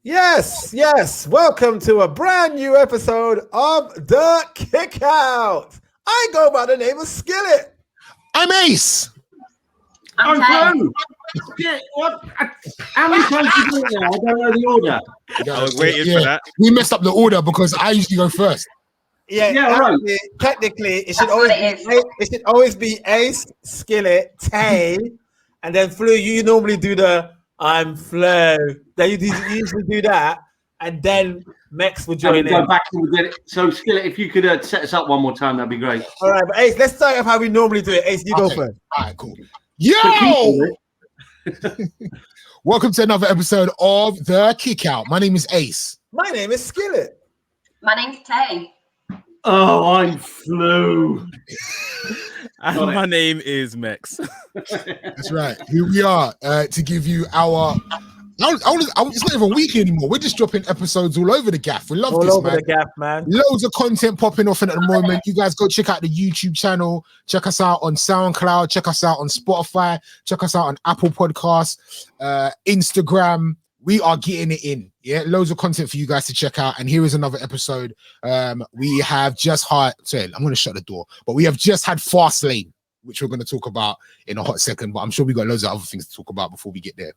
Yes. Welcome to a brand new episode of The Kickout. I go by the name of Skillet. I'm Ace. I'm Flo. What? How many times did you do it now? I don't know the order. I was waiting for that. We messed up the order because I usually go first. Right. Technically, it should always be Ace, Skillet, Tay, and then Flo. You normally do the I'm Flo. Then you usually do that, and then Mex will join in. Go back and get it. So Skillet, if you could set us up one more time, that'd be great. All right, but Ace, let's start off how we normally do it. Ace, you go first. All right, cool. Yo! Welcome to another episode of The Kickout. My name is Ace. My name is Skillet. My name's Tay. Oh, I'm Flo. And my name is Mex. That's right. Here we are to give you our. It's not even weekly anymore. We're just dropping episodes all over the gaff. We love this, man. The gaff, man. Loads of content popping off at the moment. You guys go check out the YouTube channel. Check us out on SoundCloud. Check us out on Spotify. Check us out on Apple Podcasts, Instagram. We are getting it in. Yeah, loads of content for you guys to check out. And here is another episode. We have just had. Sorry, I'm going to shut the door. But we have just had Fastlane, which we're going to talk about in a hot second. But I'm sure we got loads of other things to talk about before we get there.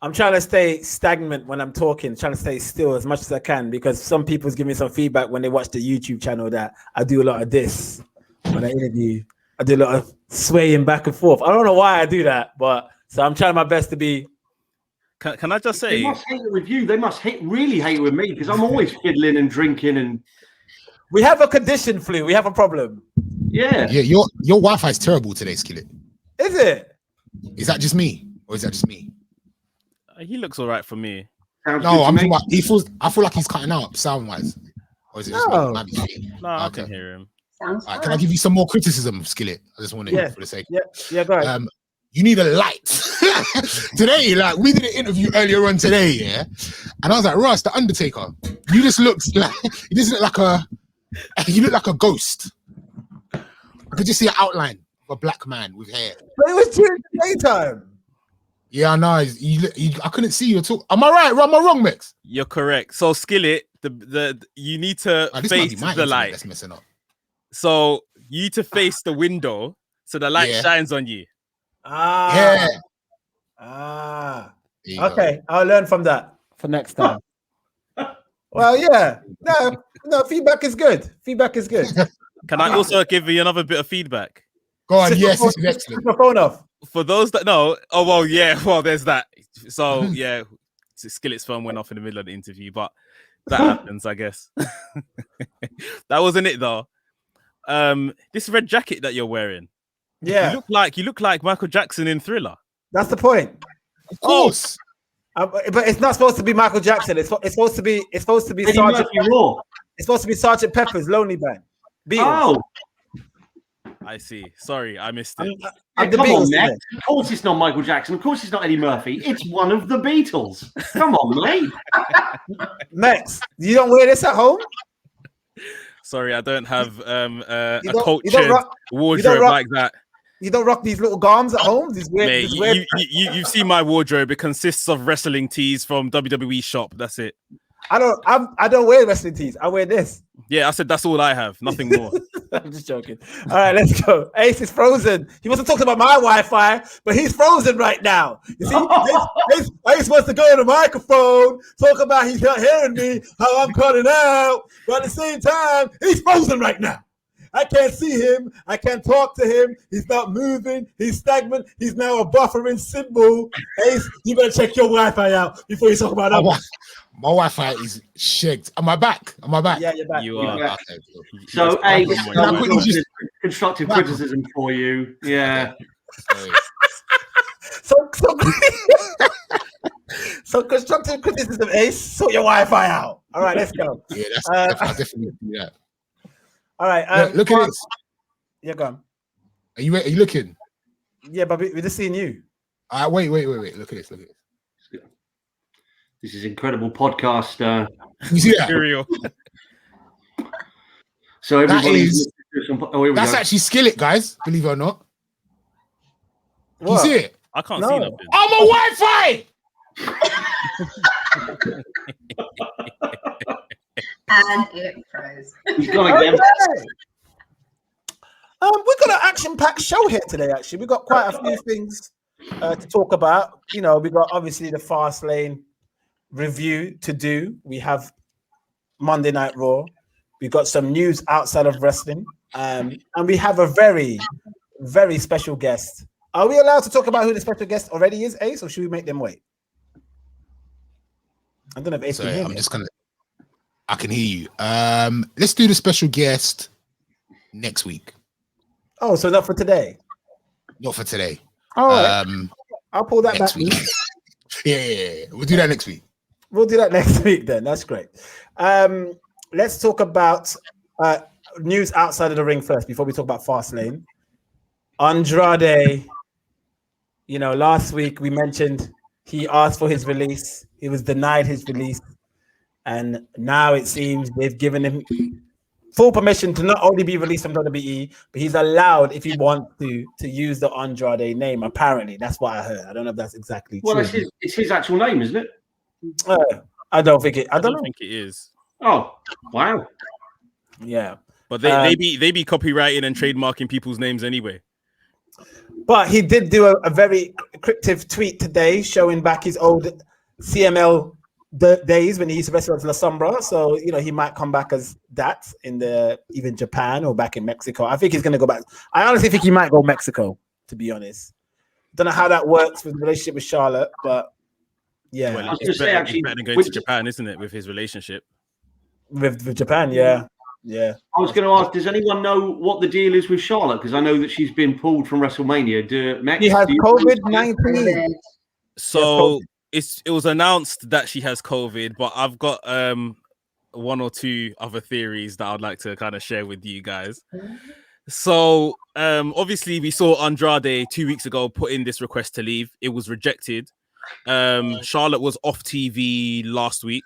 I'm trying to stay stagnant when I'm talking, trying to stay still as much as I can, because some people's give me some feedback when they watch the YouTube channel that I do a lot of this when I interview. I do a lot of swaying back and forth. I don't know why I do that, but so I'm trying my best to be. Can I just say? They must hate it with you. They must really hate it with me because I'm always fiddling and drinking and. We have a condition, Flu. We have a problem. Yeah. Your Wi-Fi is terrible today, Skillet. Is it? Is that just me, or is that just me? He looks all right for me. Sounds No, I'm good to talking about. I feel like he's cutting out sound-wise. Or is it just No. me? No, I can hear him. Sounds All right, can I give you some more criticism, Skillet? I just want to for the sake. Yeah, go ahead. You need a light. Today, like we did an interview earlier on today, yeah, and I was like, Russ, the Undertaker. You just look like you look like a ghost. I could just see an outline of a black man with hair. But it was during the daytime. Yeah, I know. I couldn't see you at all. Am I right? Am I wrong, Mix? You're correct. So Skillet, you need to face the light. That's messing up. So you need to face the window so the light shines on you. Okay, I'll learn from that for next time. Well, yeah. No, feedback is good. Can I also give you another bit of feedback? Go on, yes, this is excellent. Put my phone off. For those that know, there's that. So yeah, Skillet's phone went off in the middle of the interview, but that happens, I guess. That wasn't it though. This red jacket that you're wearing. Yeah, you look like Michael Jackson in Thriller. That's the point. Of course. But it's not supposed to be Michael Jackson. It's supposed to be Sergeant. It's supposed to be Sergeant Pepper's Lonely Man. Beatles. Oh, I see. Sorry, I missed it. The come Beatles on, Matt. today. Of course it's not Michael Jackson. Of course it's not Eddie Murphy. It's one of the Beatles. Come on, mate. Max, you don't wear this at home? Sorry, I don't have a You don't cultured wardrobe like that. You don't rock these little garms at home? Mate, you've seen my wardrobe. It consists of wrestling tees from WWE shop. That's it. I don't wear wrestling tees. I wear this. Yeah, I said that's all I have. Nothing more. I'm just joking. All right, let's go. Ace is frozen. He wasn't talking about my Wi-Fi, but he's frozen right now. You see, Ace wants to go on the microphone, talk about he's not hearing me, how I'm cutting out, but at the same time, he's frozen right now. I can't see him. I can't talk to him. He's not moving. He's stagnant. He's now a buffering symbol. Ace, you better check your Wi-Fi out before you talk about that. My Wi-Fi is shagged. Am I back? Yeah, you're back. You are. Okay. So, Ace, constructive criticism for you. Yeah. So constructive criticism, Ace. Sort your Wi-Fi out. All right, let's go. Yeah, that's definitely do that. All right. Look at this. Yeah, go on. Are you looking? Yeah, but we're just seeing you. Wait. Look at this. This is incredible podcast. You see that? Material. So everybody, That's actually Skillet, guys. Believe it or not. Can you see it? I can't see nothing. I'm a Wi-Fi. And it froze. He's gone again. We've got an action-packed show here today. Actually, we've got quite a few things to talk about. You know, we got obviously the Fastlane review to do. We have Monday Night Raw. We've got some news outside of wrestling, and we have a very, very special guest. Are we allowed to talk about who the special guest already is, Ace, or should we make them wait? I don't know if Ace can hear me. I can hear you. Let's do the special guest next week. Oh, so not for today? Not for today. All right. I'll pull that next back. Week. Yeah. We'll do that next week. We'll do that next week then. That's great. Let's talk about news outside of the ring first before we talk about Fastlane. Andrade, you know, last week we mentioned he asked for his release. He was denied his release. And now it seems they've given him full permission to not only be released from WWE, but he's allowed, if he wants to use the Andrade name. Apparently, that's what I heard. I don't know if that's exactly true. Well, it's his actual name, isn't it? I don't think it. I don't think it is. Oh, wow. Yeah, but they be copywriting and trademarking people's names anyway. But he did do a very cryptic tweet today, showing back his old CML days when he used to wrestle as La Sombra. So, you know, he might come back as that in even Japan or back in Mexico. I think he's going to go back. I honestly think he might go Mexico, to be honest. Don't know how that works with the relationship with Charlotte, but yeah. Well, it's better than going to Japan, isn't it, with his relationship? With Japan, yeah. Yeah. I was going to ask, does anyone know what the deal is with Charlotte? Because I know that she's been pulled from WrestleMania. He has COVID-19. So it was announced that she has COVID, but I've got one or two other theories that I'd like to kind of share with you guys. So obviously we saw Andrade 2 weeks ago put in this request to leave. It was rejected. Charlotte was off TV last week.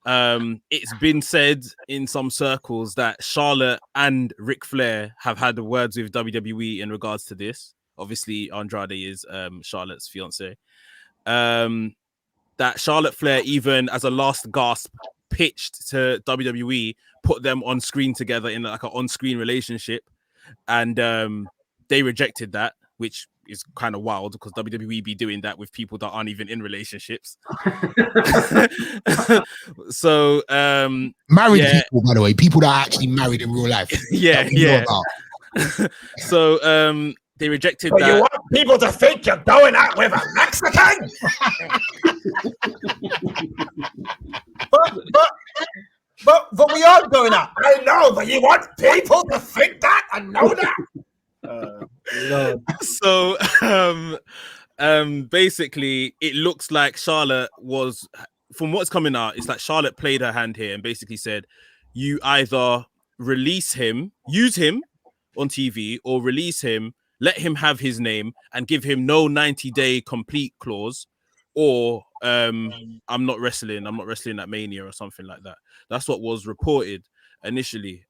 It's been said in some circles that Charlotte and Ric Flair have had the words with WWE in regards to this. Obviously, Andrade is Charlotte's fiance. That Charlotte Flair, even as a last gasp, pitched to WWE, put them on screen together in like an on-screen relationship, and they rejected that, which is kind of wild because WWE be doing that with people that aren't even in relationships. So married people, by the way, people that are actually married in real life. Yeah. So they rejected that. You want people to think you're going out with a Mexican? but we are going out. I know, but you want people to think that? I know that. So basically it looks like Charlotte was, from what's coming out, it's like Charlotte played her hand here and basically said, you either release him, use him on TV, or release him, let him have his name and give him no 90-day complete clause, or I'm not wrestling at Mania or something like that. That's what was reported initially.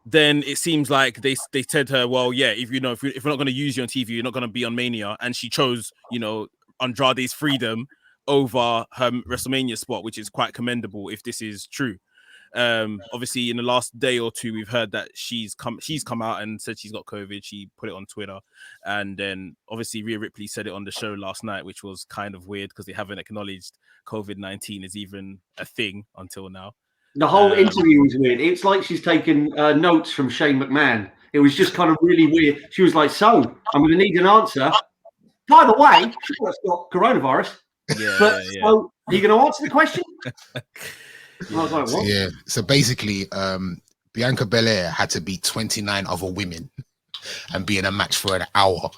Then it seems like they said to her, well, yeah, if we're not going to use you on TV, you're not going to be on Mania. And she chose, Andrade's freedom over her WrestleMania spot, which is quite commendable if this is true. Obviously in the last day or two, we've heard that she's come out and said she's got COVID. She put it on Twitter. And then obviously Rhea Ripley said it on the show last night, which was kind of weird because they haven't acknowledged COVID-19 is even a thing until now. The whole interview was weird. It's like she's taken notes from Shane McMahon. It was just kind of really weird. She was like, so, I'm going to need an answer. By the way, Charlotte's got coronavirus. Yeah, So, are you going to answer the question? I was like, what? Yeah. So basically, Bianca Belair had to beat 29 other women and be in a match for an hour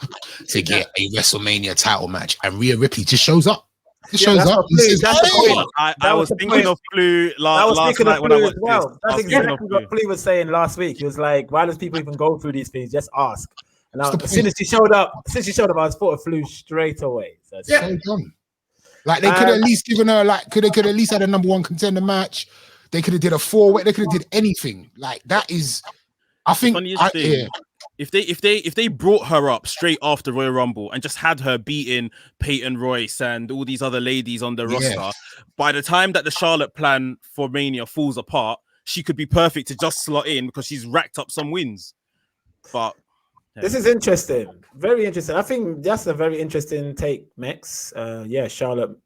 to get a WrestleMania title match. And Rhea Ripley just shows up. Shows up. I was thinking of Flu last night when I watched this. That's exactly what Flu was saying last week. He was like, why does people even go through these things? Just ask. And as soon as she showed up, I was thought of Flu straight away. So done. Like they could at least given her could at least had a number one contender match. They could have did a 4-way. They could have did anything. Like that is, I think. if they brought her up straight after Royal Rumble and just had her beating Peyton Royce and all these other ladies on the roster, by the time that the Charlotte plan for Mania falls apart, she could be perfect to just slot in because she's racked up some wins. But this is interesting, very interesting. I think that's a very interesting take, Mex. Charlotte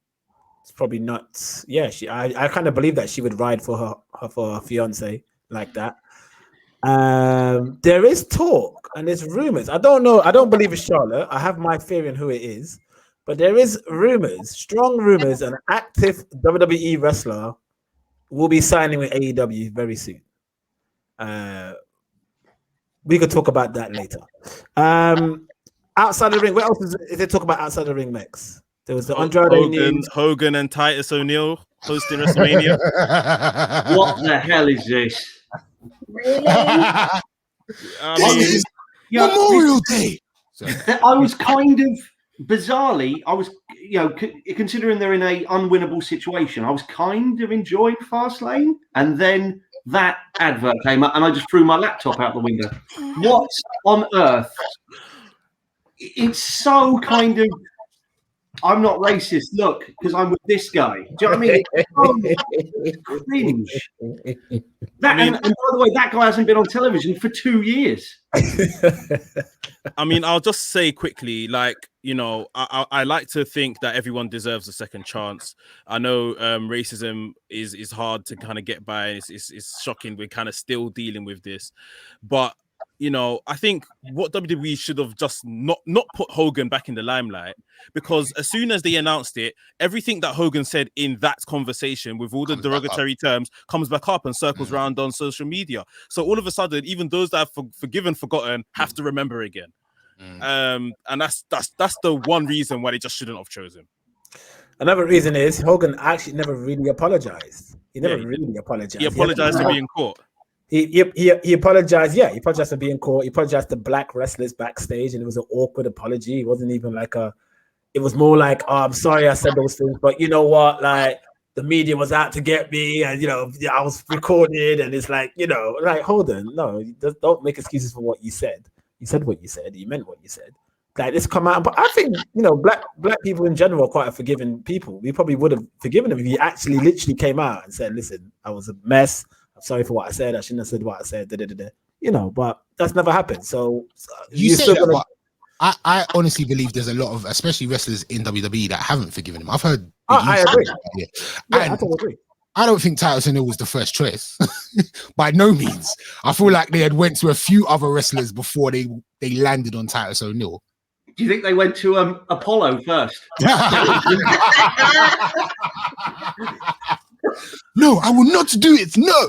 is probably not. Yeah, I kind of believe that she would ride for her fiance like that. There is talk and there's rumors. I don't know. I don't believe it's Charlotte. I have my theory on who it is, but there is rumors, strong rumors, an active WWE wrestler will be signing with AEW very soon. We could talk about that later. Outside the ring, what else is there talk about outside the ring, Mex? There was the Andrade Hogan and Titus O'Neil hosting WrestleMania. What the hell is this? Really? I mean, Memorial Day. I was kind of bizarrely, considering they're in a unwinnable situation, I was kind of enjoying Fastlane, and then that advert came up, and I just threw my laptop out the window. What on earth? It's so kind of. I'm not racist. Look, because I'm with this guy. Do you know what I mean? It's cringe. And by the way, that guy hasn't been on television for 2 years. I mean, I'll just say quickly, I like to think that everyone deserves a second chance. I know racism is hard to kind of get by. It's shocking. We're kind of still dealing with this, but I think what WWE should have just not put Hogan back in the limelight, because as soon as they announced it, everything that Hogan said in that conversation with all the derogatory terms comes back up and circles around on social media. So all of a sudden, even those that have forgotten have to remember again. And that's the one reason why they just shouldn't have chosen. Another reason is Hogan actually never really apologized. He never really apologized. He apologized for being caught. He apologized. Yeah, he apologized for being caught. He apologized to black wrestlers backstage, and it was an awkward apology. It wasn't even like it was more like, oh, I'm sorry I said those things, but you know what? Like, the media was out to get me, and I was recorded, and it's like, hold on, no, don't make excuses for what you said. You said what you said. You meant what you said. Like, this come out, but I think black people in general are quite a forgiving people. We probably would have forgiven him if he actually literally came out and said, "Listen, I was a mess. I'm sorry for what I said. I shouldn't have said what I said." But that's never happened. So you say that, but I honestly believe there's a lot of, especially wrestlers in WWE, that haven't forgiven him. I've heard. I agree. I totally agree. I don't think Titus O'Neil was the first choice, by no means. I feel like they had went to a few other wrestlers before they landed on Titus O'Neil. Do you think they went to Apollo first? No, I will not do it. No.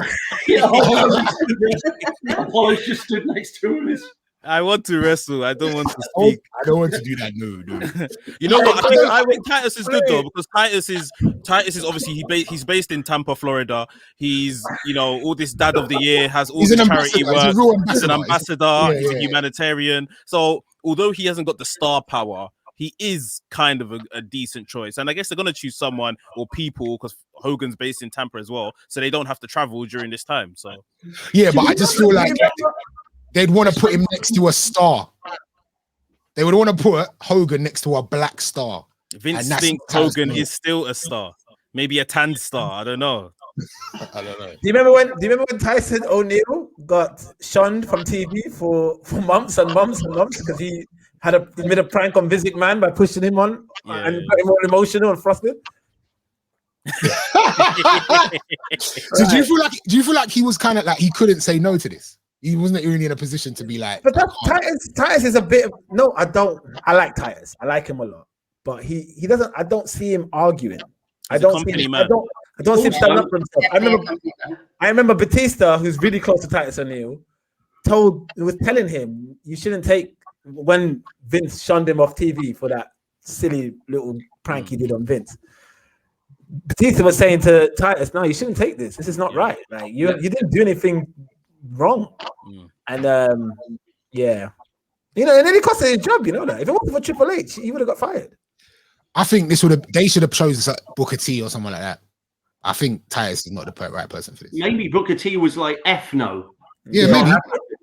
Apollo's just stood next to him. I want to wrestle. I don't want to speak. I don't want to do that. No. You know what? I think Titus is good though, because Titus is obviously he's based in Tampa, Florida. He's all this Dad of the Year, has all this charity work. He's an ambassador. He's a humanitarian. So although he hasn't got the star power, he is kind of a decent choice. And I guess they're gonna choose someone or people because Hogan's based in Tampa as well, so they don't have to travel during this time. So yeah, but I just feel like they'd want to put him next to a star. They would want to put Hogan next to a black star. Vince thinks Hogan is still a star, maybe a tanned star. I don't know. I don't know. Do you remember when Tyson O'Neil got shunned from TV for months and months and months because he made a prank on Vince McMahon by pushing him on and got him all emotional and frustrated? So do you feel like he was kind of like he couldn't say no to this? He wasn't really in a position to be like. But Titus is a bit of, no, I don't. I like Titus. I like him a lot, but he doesn't. I don't see him arguing. I don't see him standing up for himself. I remember Batista, who's really close to Titus O'Neil, was telling him you shouldn't take, when Vince shunned him off TV for that silly little prank he did on Vince. Batista was saying to Titus, "No, you shouldn't take this. This is not right. Like you didn't do anything wrong." And and then he cost his job. You know that. If it wasn't for Triple H, he would have got fired. I think they should have chosen Booker T or someone like that. I think Titus is not the right person for this. Maybe Booker T was like, F no. Yeah, maybe.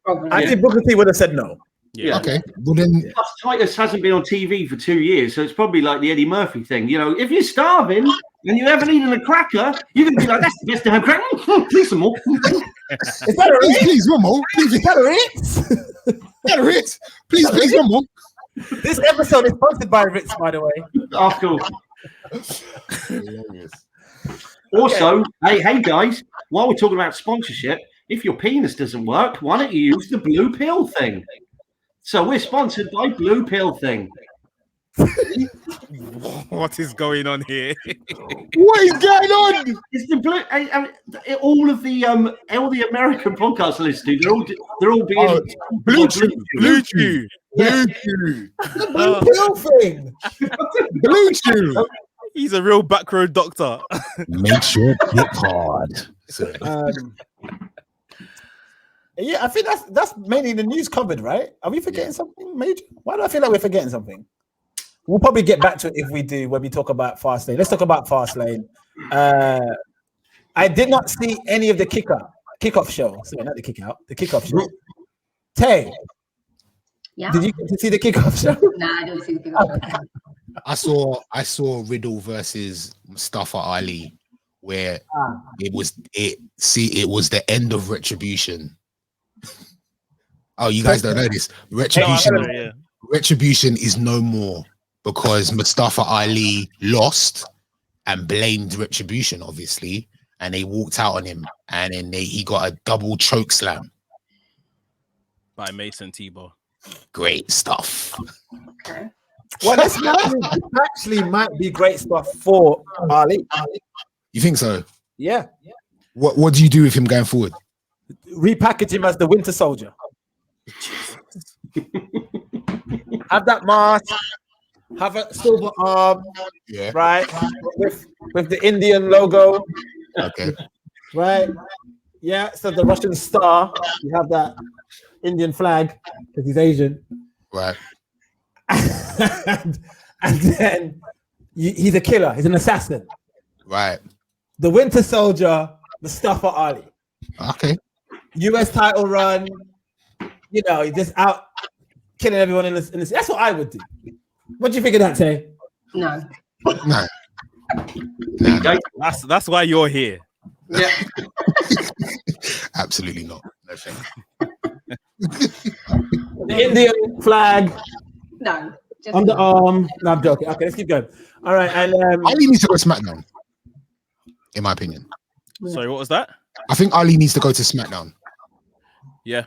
Probably. I think Booker T would have said no. Yeah. Okay. Well then, Plus, Titus hasn't been on TV for 2 years, so it's probably like the Eddie Murphy thing. You know, if you're starving and you haven't eaten a cracker, you're going to be like, that's the best damn cracker. Please some more. Is that a Ritz? please, one more. Please, Is that a Ritz? get a Ritz. Please, one more. This episode is sponsored by Ritz, by the way. Oh, cool. Also, hey guys, while we're talking about sponsorship, if your penis doesn't work, why don't you use the blue pill thing? So we're sponsored by Blue Pill Thing. What is going on here? What is going on? It's the blue. All the American podcast listeners, they're all being Blue Chew. Blue Chew. Blue Chew. Blue pill thing. Blue Chew. He's a real back road doctor. Make sure it hit hard. Yeah, I think that's mainly the news covered, right? Are we forgetting something major? Why do I feel like we're forgetting something? We'll probably get back to it if we do when we talk about Fastlane. Let's talk about Fastlane. I did not see any of the kickoff show. Sorry, not the kickoff show. Tay, Yeah. did you get to see the kickoff show? Nah, I don't see the kickoff. I saw Riddle versus Mustafa Ali, where it was the end of Retribution. Oh, you guys don't know this. Retribution is no more because Mustafa Ali lost and blamed Retribution, obviously, and they walked out on him, and then he got a double choke slam By Mason Tebow. Great stuff. Okay. Well, this actually might be great stuff for Ali. You think so? Yeah. What do you do with him going forward? Repackage him as the Winter Soldier. Have that mask, have a silver arm, right? With the Indian logo. Okay. Right? Yeah, so the Russian star, you have that Indian flag because he's Asian. Right. and then he's a killer, he's an assassin. Right. The Winter Soldier, Mustafa Ali. Okay. US title run, you know, he's just out killing everyone in this. That's what I would do. What do you think of that, Tay? No. No. That's why you're here. Yeah. Absolutely not. No thank The Indian flag, No. Just underarm. No, I'm joking. Okay, let's keep going. All right, and Ali needs to go to SmackDown, in my opinion. Sorry, what was that? I think Ali needs to go to SmackDown. Yeah.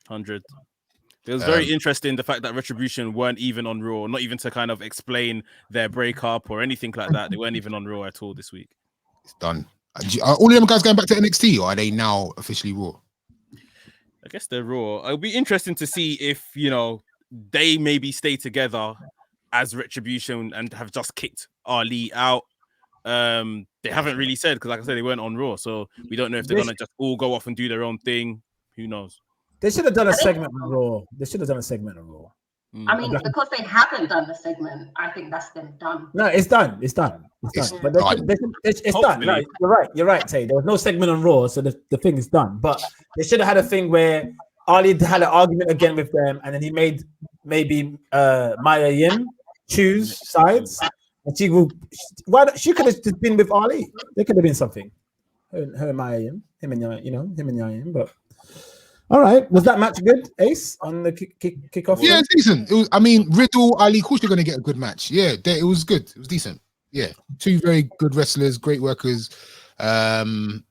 100. It was very interesting the fact that Retribution weren't even on Raw, not even to kind of explain their breakup or anything like that. They weren't even on Raw at all this week. It's done. Are all of them guys going back to NXT, or are they now officially Raw? I guess they're Raw. It'll be interesting to see if, you know, they maybe stay together as Retribution and have just kicked Ali out. They haven't really said, because like I said, they weren't on Raw, so we don't know if they're going to just all go off and do their own thing. Who knows? they should have done a segment on Raw. They should have done a segment on Raw. I mean, because they haven't done the segment, I think that's them done. No, it's done. It's done. It's done. But it's done. No, you're right. You're right, Tay. There was no segment on Raw, so the thing is done. But they should have had a thing where Ali had an argument again with them, and then he made maybe Maya Yim choose sides, and she could have just been with Ali. There could have been something. Her and Maya Yim, him and Yim, but. All right, was that match good, Ace, on the kickoff? Yeah, it's decent. It was, I mean, Riddle, Ali, of course you're going to get a good match. Yeah, it was good. It was decent. Yeah, two very good wrestlers, great workers. I'm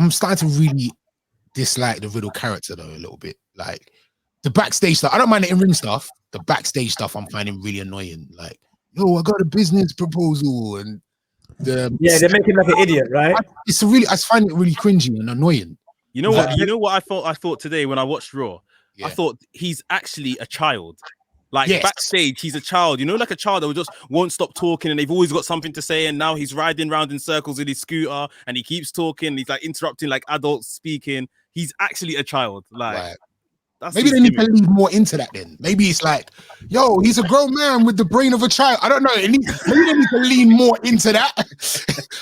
starting to really dislike the Riddle character though a little bit. Like the backstage stuff, I don't mind the in-ring stuff. The backstage stuff, I'm finding really annoying. Like, yo, I got a business proposal, and they're making like an idiot, right? I find it really cringy and annoying. You know what? You know what I thought today when I watched Raw. Yeah. I thought he's actually a child. Like backstage, he's a child. You know, like a child that just won't stop talking, and they've always got something to say. And now he's riding around in circles with his scooter, and he keeps talking. He's like interrupting like adults speaking. He's actually a child. Like, maybe they need to lean more into that. Then maybe it's like, yo, he's a grown man with the brain of a child. I don't know. Maybe they need to lean more into that.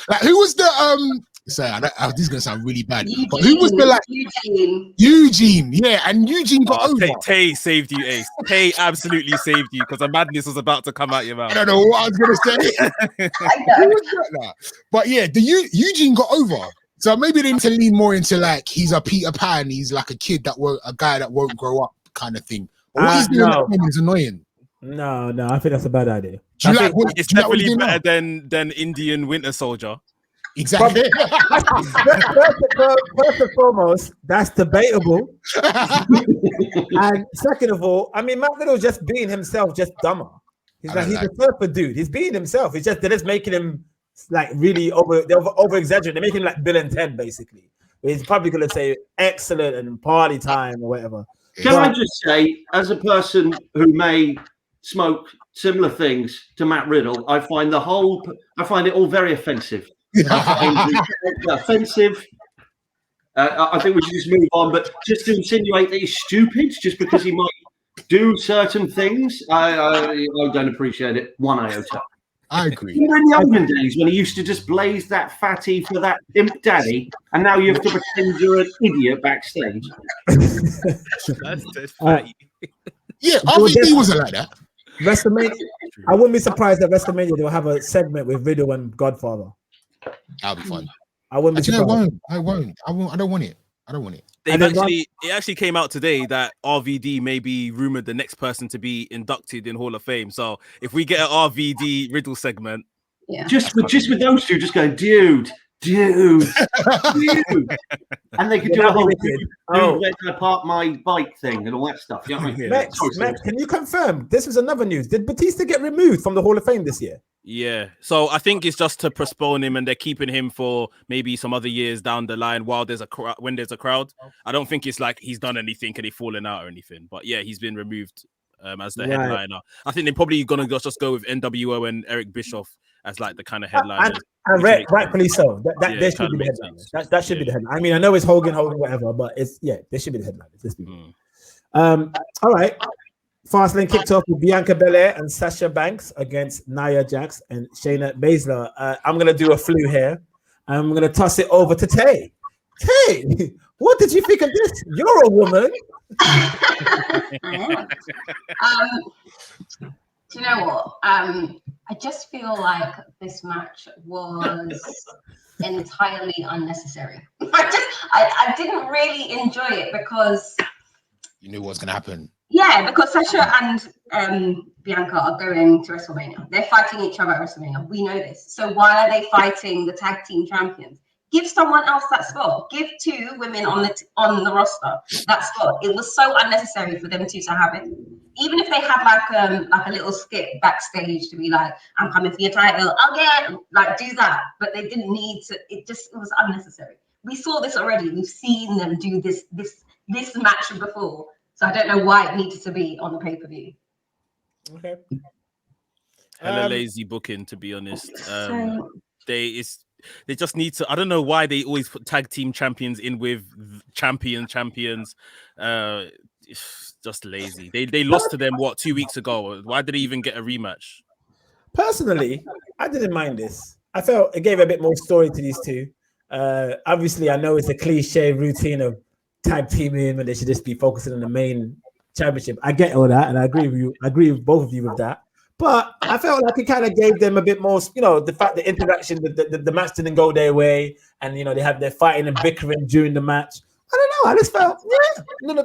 Like, who was the Sorry, this is gonna sound really bad. But who was the Eugene? Yeah, and Eugene got over. Tay saved you, Ace. Tay absolutely saved you because the madness was about to come out your mouth. I don't know what I was gonna say. But yeah, Eugene got over. So maybe they need to lean more into like he's a Peter Pan. He's like a guy that won't grow up kind of thing. But what he's doing is annoying. No, I think that's a bad idea. It's definitely better than Indian Winter Soldier. Exactly. First and foremost, that's debatable. And second of all, I mean, Matt Riddle's just being himself, just dumber. He's a surfer dude. He's being himself. It's just they're just making him like really over exaggerate. They're making him like Bill and Ted basically. He's probably gonna say excellent and party time or whatever. Can I just say, as a person who may smoke similar things to Matt Riddle, I find it all very offensive. Offensive. I think we should just move on. But just to insinuate that he's stupid just because he might do certain things, I don't appreciate it one iota. I agree. Even in the olden days when he used to just blaze that fatty for that imp daddy, and now you have to pretend you're an idiot backstage. That's fatty. Yeah, RVD wasn't like that. WrestleMania. I wouldn't be surprised at WrestleMania they'll have a segment with Riddle and Godfather. That'll be fun. I wouldn't be surprised. I won't. I don't want it. It actually came out today that RVD may be rumored the next person to be inducted in Hall of Fame. So if we get an RVD Riddle segment, just with those two, just going, dude, and they could do a whole where can I park my bike thing and all that stuff. You know what I mean? Max, can you confirm? This was another news. Did Batista get removed from the Hall of Fame this year? Yeah, so I think it's just to postpone him, and they're keeping him for maybe some other years down the line while there's a when there's a crowd. I don't think it's like he's done anything and he's fallen out or anything. But yeah, he's been removed as the headliner. I think they're probably gonna just go with NWO and Eric Bischoff as like the kind of headliner. And rightfully so. They should be the headliners. That should be the headline. I mean, I know it's Hogan, whatever, but they should be the headliners. All right. Fastlane kicked off with Bianca Belair and Sasha Banks against Nia Jax and Shayna Baszler. I'm going to do a flu here. I'm going to toss it over to Tay. Tay, what did you think of this? You're a woman. Do you know what? I just feel like this match was entirely unnecessary. I didn't really enjoy it because you knew what was going to happen. Yeah, because Sasha and Bianca are going to WrestleMania. They're fighting each other at WrestleMania. We know this. So why are they fighting the tag team champions? Give someone else that spot. Give two women on the roster that spot. It was so unnecessary for them two to have it. Even if they had like a little skit backstage to be like, "I'm coming for your title again," like do that. But they didn't need to. It was unnecessary. We saw this already. We've seen them do this match before. So I don't know why it needed to be on the pay-per-view. Okay. Hella lazy booking, to be honest. They just need to. I don't know why they always put tag team champions in with champions. It's just lazy. They lost to them 2 weeks ago. Why did they even get a rematch? Personally, I didn't mind this. I felt it gave a bit more story to these two. Obviously, I know it's a cliche routine of tag teaming and they should just be focusing on the main championship. I get all that, and I agree with you. I agree with both of you with that. But I felt like it kind of gave them a bit more, the fact the interaction, the match didn't go their way, and they have their fighting and bickering during the match. I don't know. I just felt a little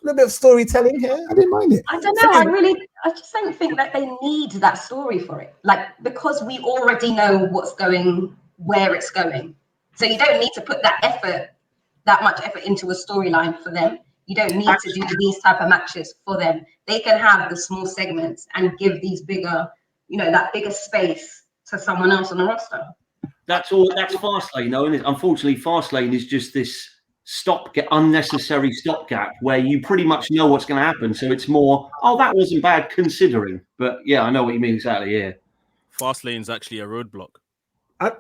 bit of storytelling here. I didn't mind it. I don't know. I just don't think that they need that story for it. Like, because we already know where it's going. So you don't need to put that much effort into a storyline for them. You don't need to do these type of matches for them. They can have the small segments and give these bigger, that bigger space to someone else on the roster. That's all. That's Fastlane, though, isn't it? Unfortunately, Fastlane is just this unnecessary stopgap where you pretty much know what's going to happen. So it's more, that wasn't bad considering. But yeah, I know what you mean exactly. Yeah, Fastlane's actually a roadblock. I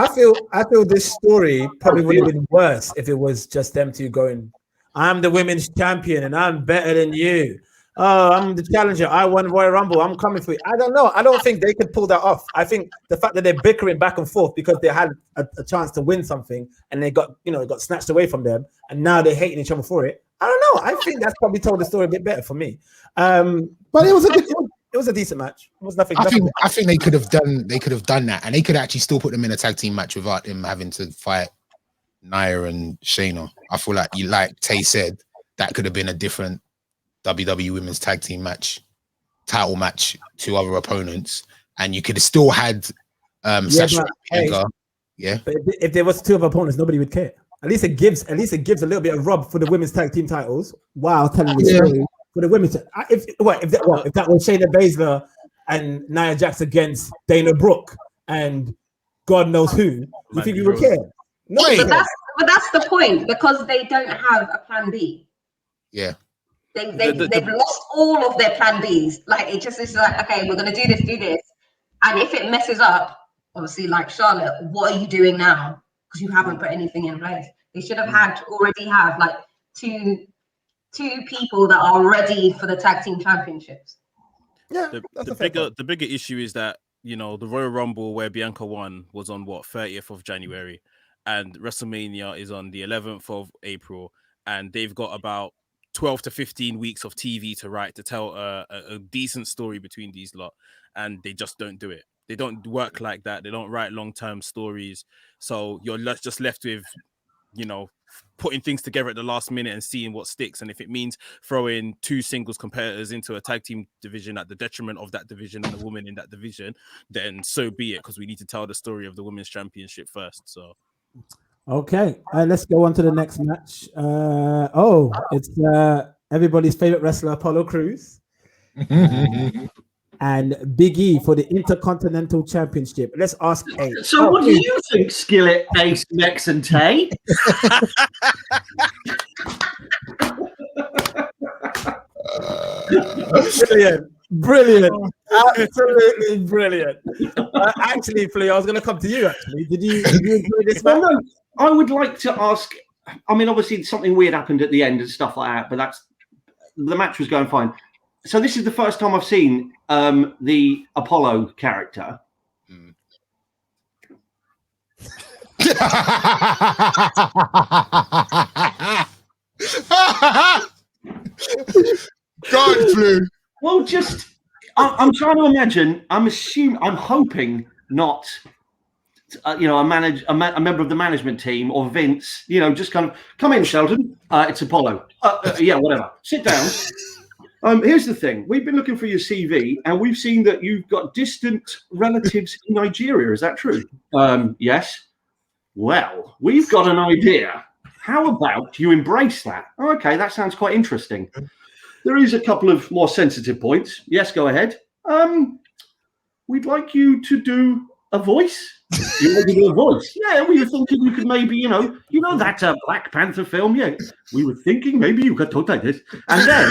feel this story probably would have been worse if it was just them two going, "I'm the women's champion and I'm better than you." Oh, I'm the challenger. I won Royal Rumble. I'm coming for you. I don't know. I don't think they could pull that off. I think the fact that they're bickering back and forth because they had a chance to win something and they got snatched away from them, and now they're hating each other for it. I don't know. I think that's probably told the story a bit better for me. But it was a decent match. It was nothing. I think they could have done that, and they could actually still put them in a tag team match without them having to fight Nia and Shayna. I feel like Tay said, that could have been a different WWE Women's Tag Team title match, two other opponents, and you could have still had Sasha and Bianca. Yeah, but if there was two other opponents, nobody would care. At least it gives a little bit of rub for the women's tag team titles while telling the story for the women's. If that was Shayna Baszler and Nia Jax against Dana Brooke and God knows who, you think we would care? No, but that's the point, because they don't have a plan B. Yeah. They've lost all of their plan Bs. Like, it just is like, okay, we're gonna do this, and if it messes up, obviously, like Charlotte, what are you doing now? Because you haven't put anything in place. They should have already have like two people that are ready for the tag team championships. Yeah, the bigger issue is that, you know, the Royal Rumble where Bianca won was on 30th of January, and WrestleMania is on the 11th of April, and they've got about 12 to 15 weeks of TV to write to tell a decent story between these lot, and they just don't do it. They don't work like that. They don't write long-term stories. So you're just left with, you know, putting things together at the last minute and seeing what sticks. And if it means throwing two singles competitors into a tag team division at the detriment of that division and the woman in that division, then so be it, because we need to tell the story of the women's championship first. So. Okay, let's go on to the next match. It's everybody's favorite wrestler, Apollo Crews, and Big E for the Intercontinental Championship. Let's ask Ace. So, what do you think, Skillet, Ace, Mex, and Tay? Brilliant, absolutely brilliant. Actually, Flea, I was going to come to you. Actually, did you enjoy this match? No, I would like to ask. I mean, obviously, something weird happened at the end and stuff like that, but the match was going fine. So this is the first time I've seen the Apollo character. God, Flu. Well, just I'm trying to imagine. I'm hoping not. A member of the management team or Vince, just kind of come in, Sheldon. It's Apollo. Yeah, whatever. Sit down. Here's the thing. We've been looking for your CV, and we've seen that you've got distant relatives in Nigeria. Is that true? Yes. Well, we've got an idea. How about you embrace that? Oh, okay, that sounds quite interesting. There is a couple of more sensitive points. Yes, go ahead. We'd like you to do a voice. You want to do a voice? Yeah, we were thinking you could maybe, that Black Panther film. Yeah, we were thinking maybe you could talk like this. And then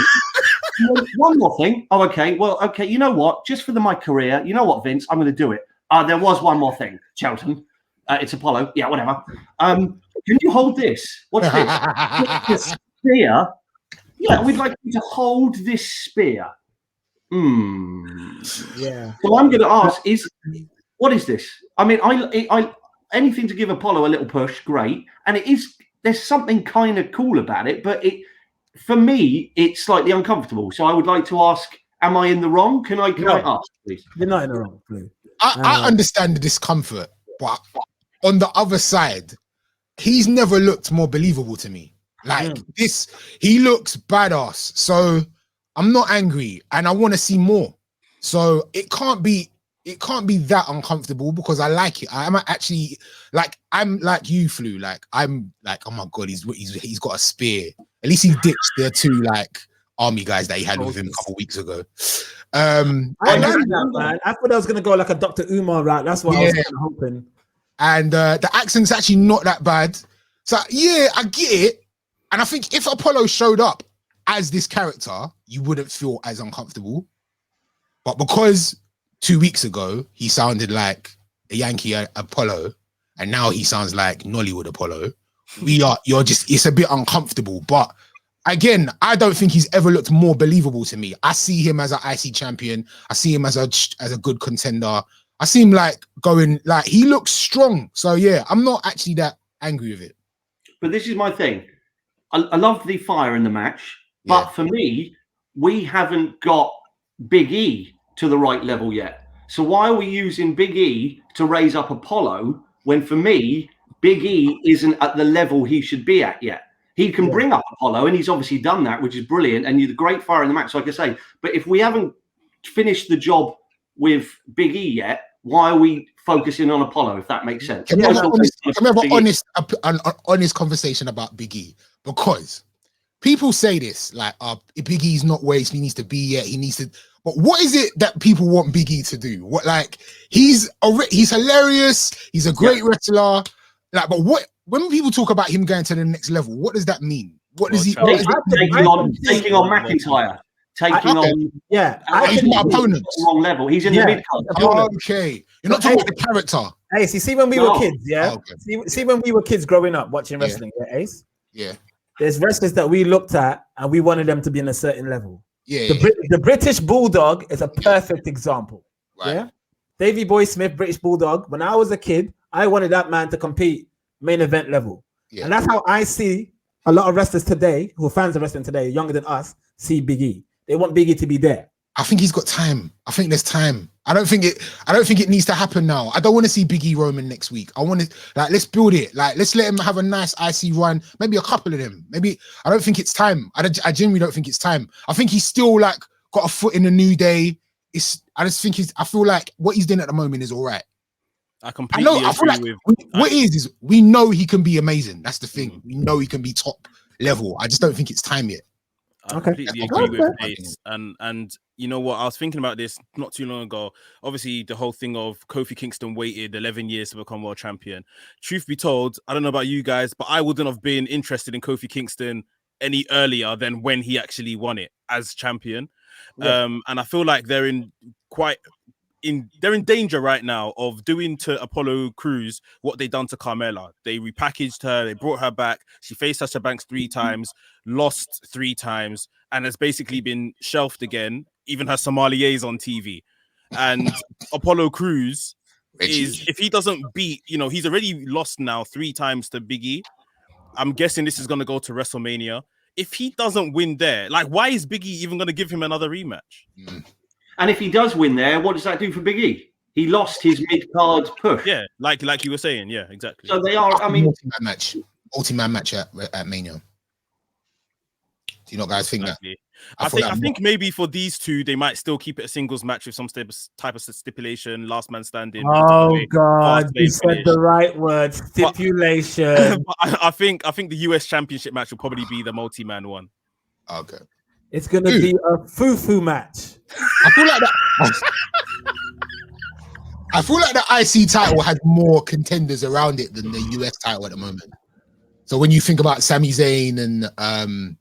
one more thing. Oh, okay. Well, okay. You know what? Just for my career, you know what, Vince? I'm going to do it. There was one more thing, Shelton. It's Apollo. Yeah, whatever. Can you hold this? What's this? This spear. Yeah, we'd like you to hold this spear. Yeah. So I'm going to ask what is this? I mean, I anything to give Apollo a little push, great. And there's something kind of cool about it, but for me, it's slightly uncomfortable. So I would like to ask, am I in the wrong? Can I ask, please? You're not in the wrong, please. I understand the discomfort, but on the other side, he's never looked more believable to me. Like this, he looks badass. So I'm not angry, and I want to see more. So it can't be that uncomfortable because I like it. I'm actually I'm like you, Flu. Like I'm like, oh my god, he's got a spear. At least he ditched the two army guys that he had with him a couple weeks ago. I like that, man. I thought I was gonna go like a Dr. Umar route. That's what I was kind of hoping. And the accent's actually not that bad. So yeah, I get it. And I think if Apollo showed up as this character, you wouldn't feel as uncomfortable. But because 2 weeks ago he sounded like a Yankee Apollo, and now he sounds like Nollywood Apollo, it's a bit uncomfortable. But again, I don't think he's ever looked more believable to me. I see him as an IC champion. I see him as a good contender. I see him like going, like, he looks strong. So yeah, I'm not actually that angry with it. But this is my thing. I love the fire in the match, but for me, we haven't got Big E to the right level yet. So why are we using Big E to raise up Apollo when, for me, Big E isn't at the level he should be at yet? He can bring up Apollo, and he's obviously done that, which is brilliant. And you're the great fire in the match, like I say. But if we haven't finished the job with Big E yet, why are we focusing on Apollo, if that makes sense? Can we have an honest conversation about Big E? Because people say this, like, Big E's not where he needs to be yet. He needs to. But what is it that people want Big E to do? What, like, he's hilarious. He's a great wrestler. Like, but what, when people talk about him going to the next level, what does that mean? What does he? Taking on McIntyre. He's my opponent. Wrong level. He's in the mid card. Okay, you're not talking about the character. Ace, you see when we were kids, see when we were kids growing up watching wrestling, Ace. Yeah. There's wrestlers that we looked at and we wanted them to be in a certain level. Yeah. The British Bulldog is a perfect example. Right. Yeah. Davey Boy Smith, British Bulldog. When I was a kid, I wanted that man to compete main event level. Yeah. And that's how I see a lot of wrestlers today, who are fans of wrestling today, younger than us, see Big E. They want Big E to be there. I think he's got time. I think there's time. I don't think it needs to happen now. I don't want to see Big E Roman next week. I want to, like, let's build it. Like, let's let him have a nice IC run. Maybe a couple of them. Maybe, I don't think it's time. I genuinely don't think it's time. I think he's still, like, got a foot in the New Day. I feel like what he's doing at the moment is all right. I completely agree with. We know he can be amazing. That's the thing. We know he can be top level. I just don't think it's time yet. I completely agree with Ace. And you know what? I was thinking about this not too long ago. Obviously, the whole thing of Kofi Kingston waited 11 years to become world champion. Truth be told, I don't know about you guys, but I wouldn't have been interested in Kofi Kingston any earlier than when he actually won it as champion. Yeah. And I feel like they're in danger right now of doing to Apollo Crews what they done to Carmella. They repackaged her, they brought her back. She faced Sasha Banks 3 times, lost 3 times, and has basically been shelved again. Even her sommeliers on TV. And Apollo Crews is, if he doesn't beat, he's already lost now 3 times to Big E. I'm guessing this is going to go to WrestleMania. If he doesn't win there, like, why is Big E even going to give him another rematch? And if he does win there, what does that do for Big E? He lost his mid-card push. Yeah, like you were saying. Yeah, exactly. So they are, multi-man match at Mania. Do you not guys think exactly. that? I think maybe for these two, they might still keep it a singles match with some type of stipulation, last man standing. Oh God, you said the right word, stipulation. But I think the US Championship match will probably be the multi-man one. Okay. It's going to be a foo-foo match. I feel like the IC title has more contenders around it than the US title at the moment. So when you think about Sami Zayn and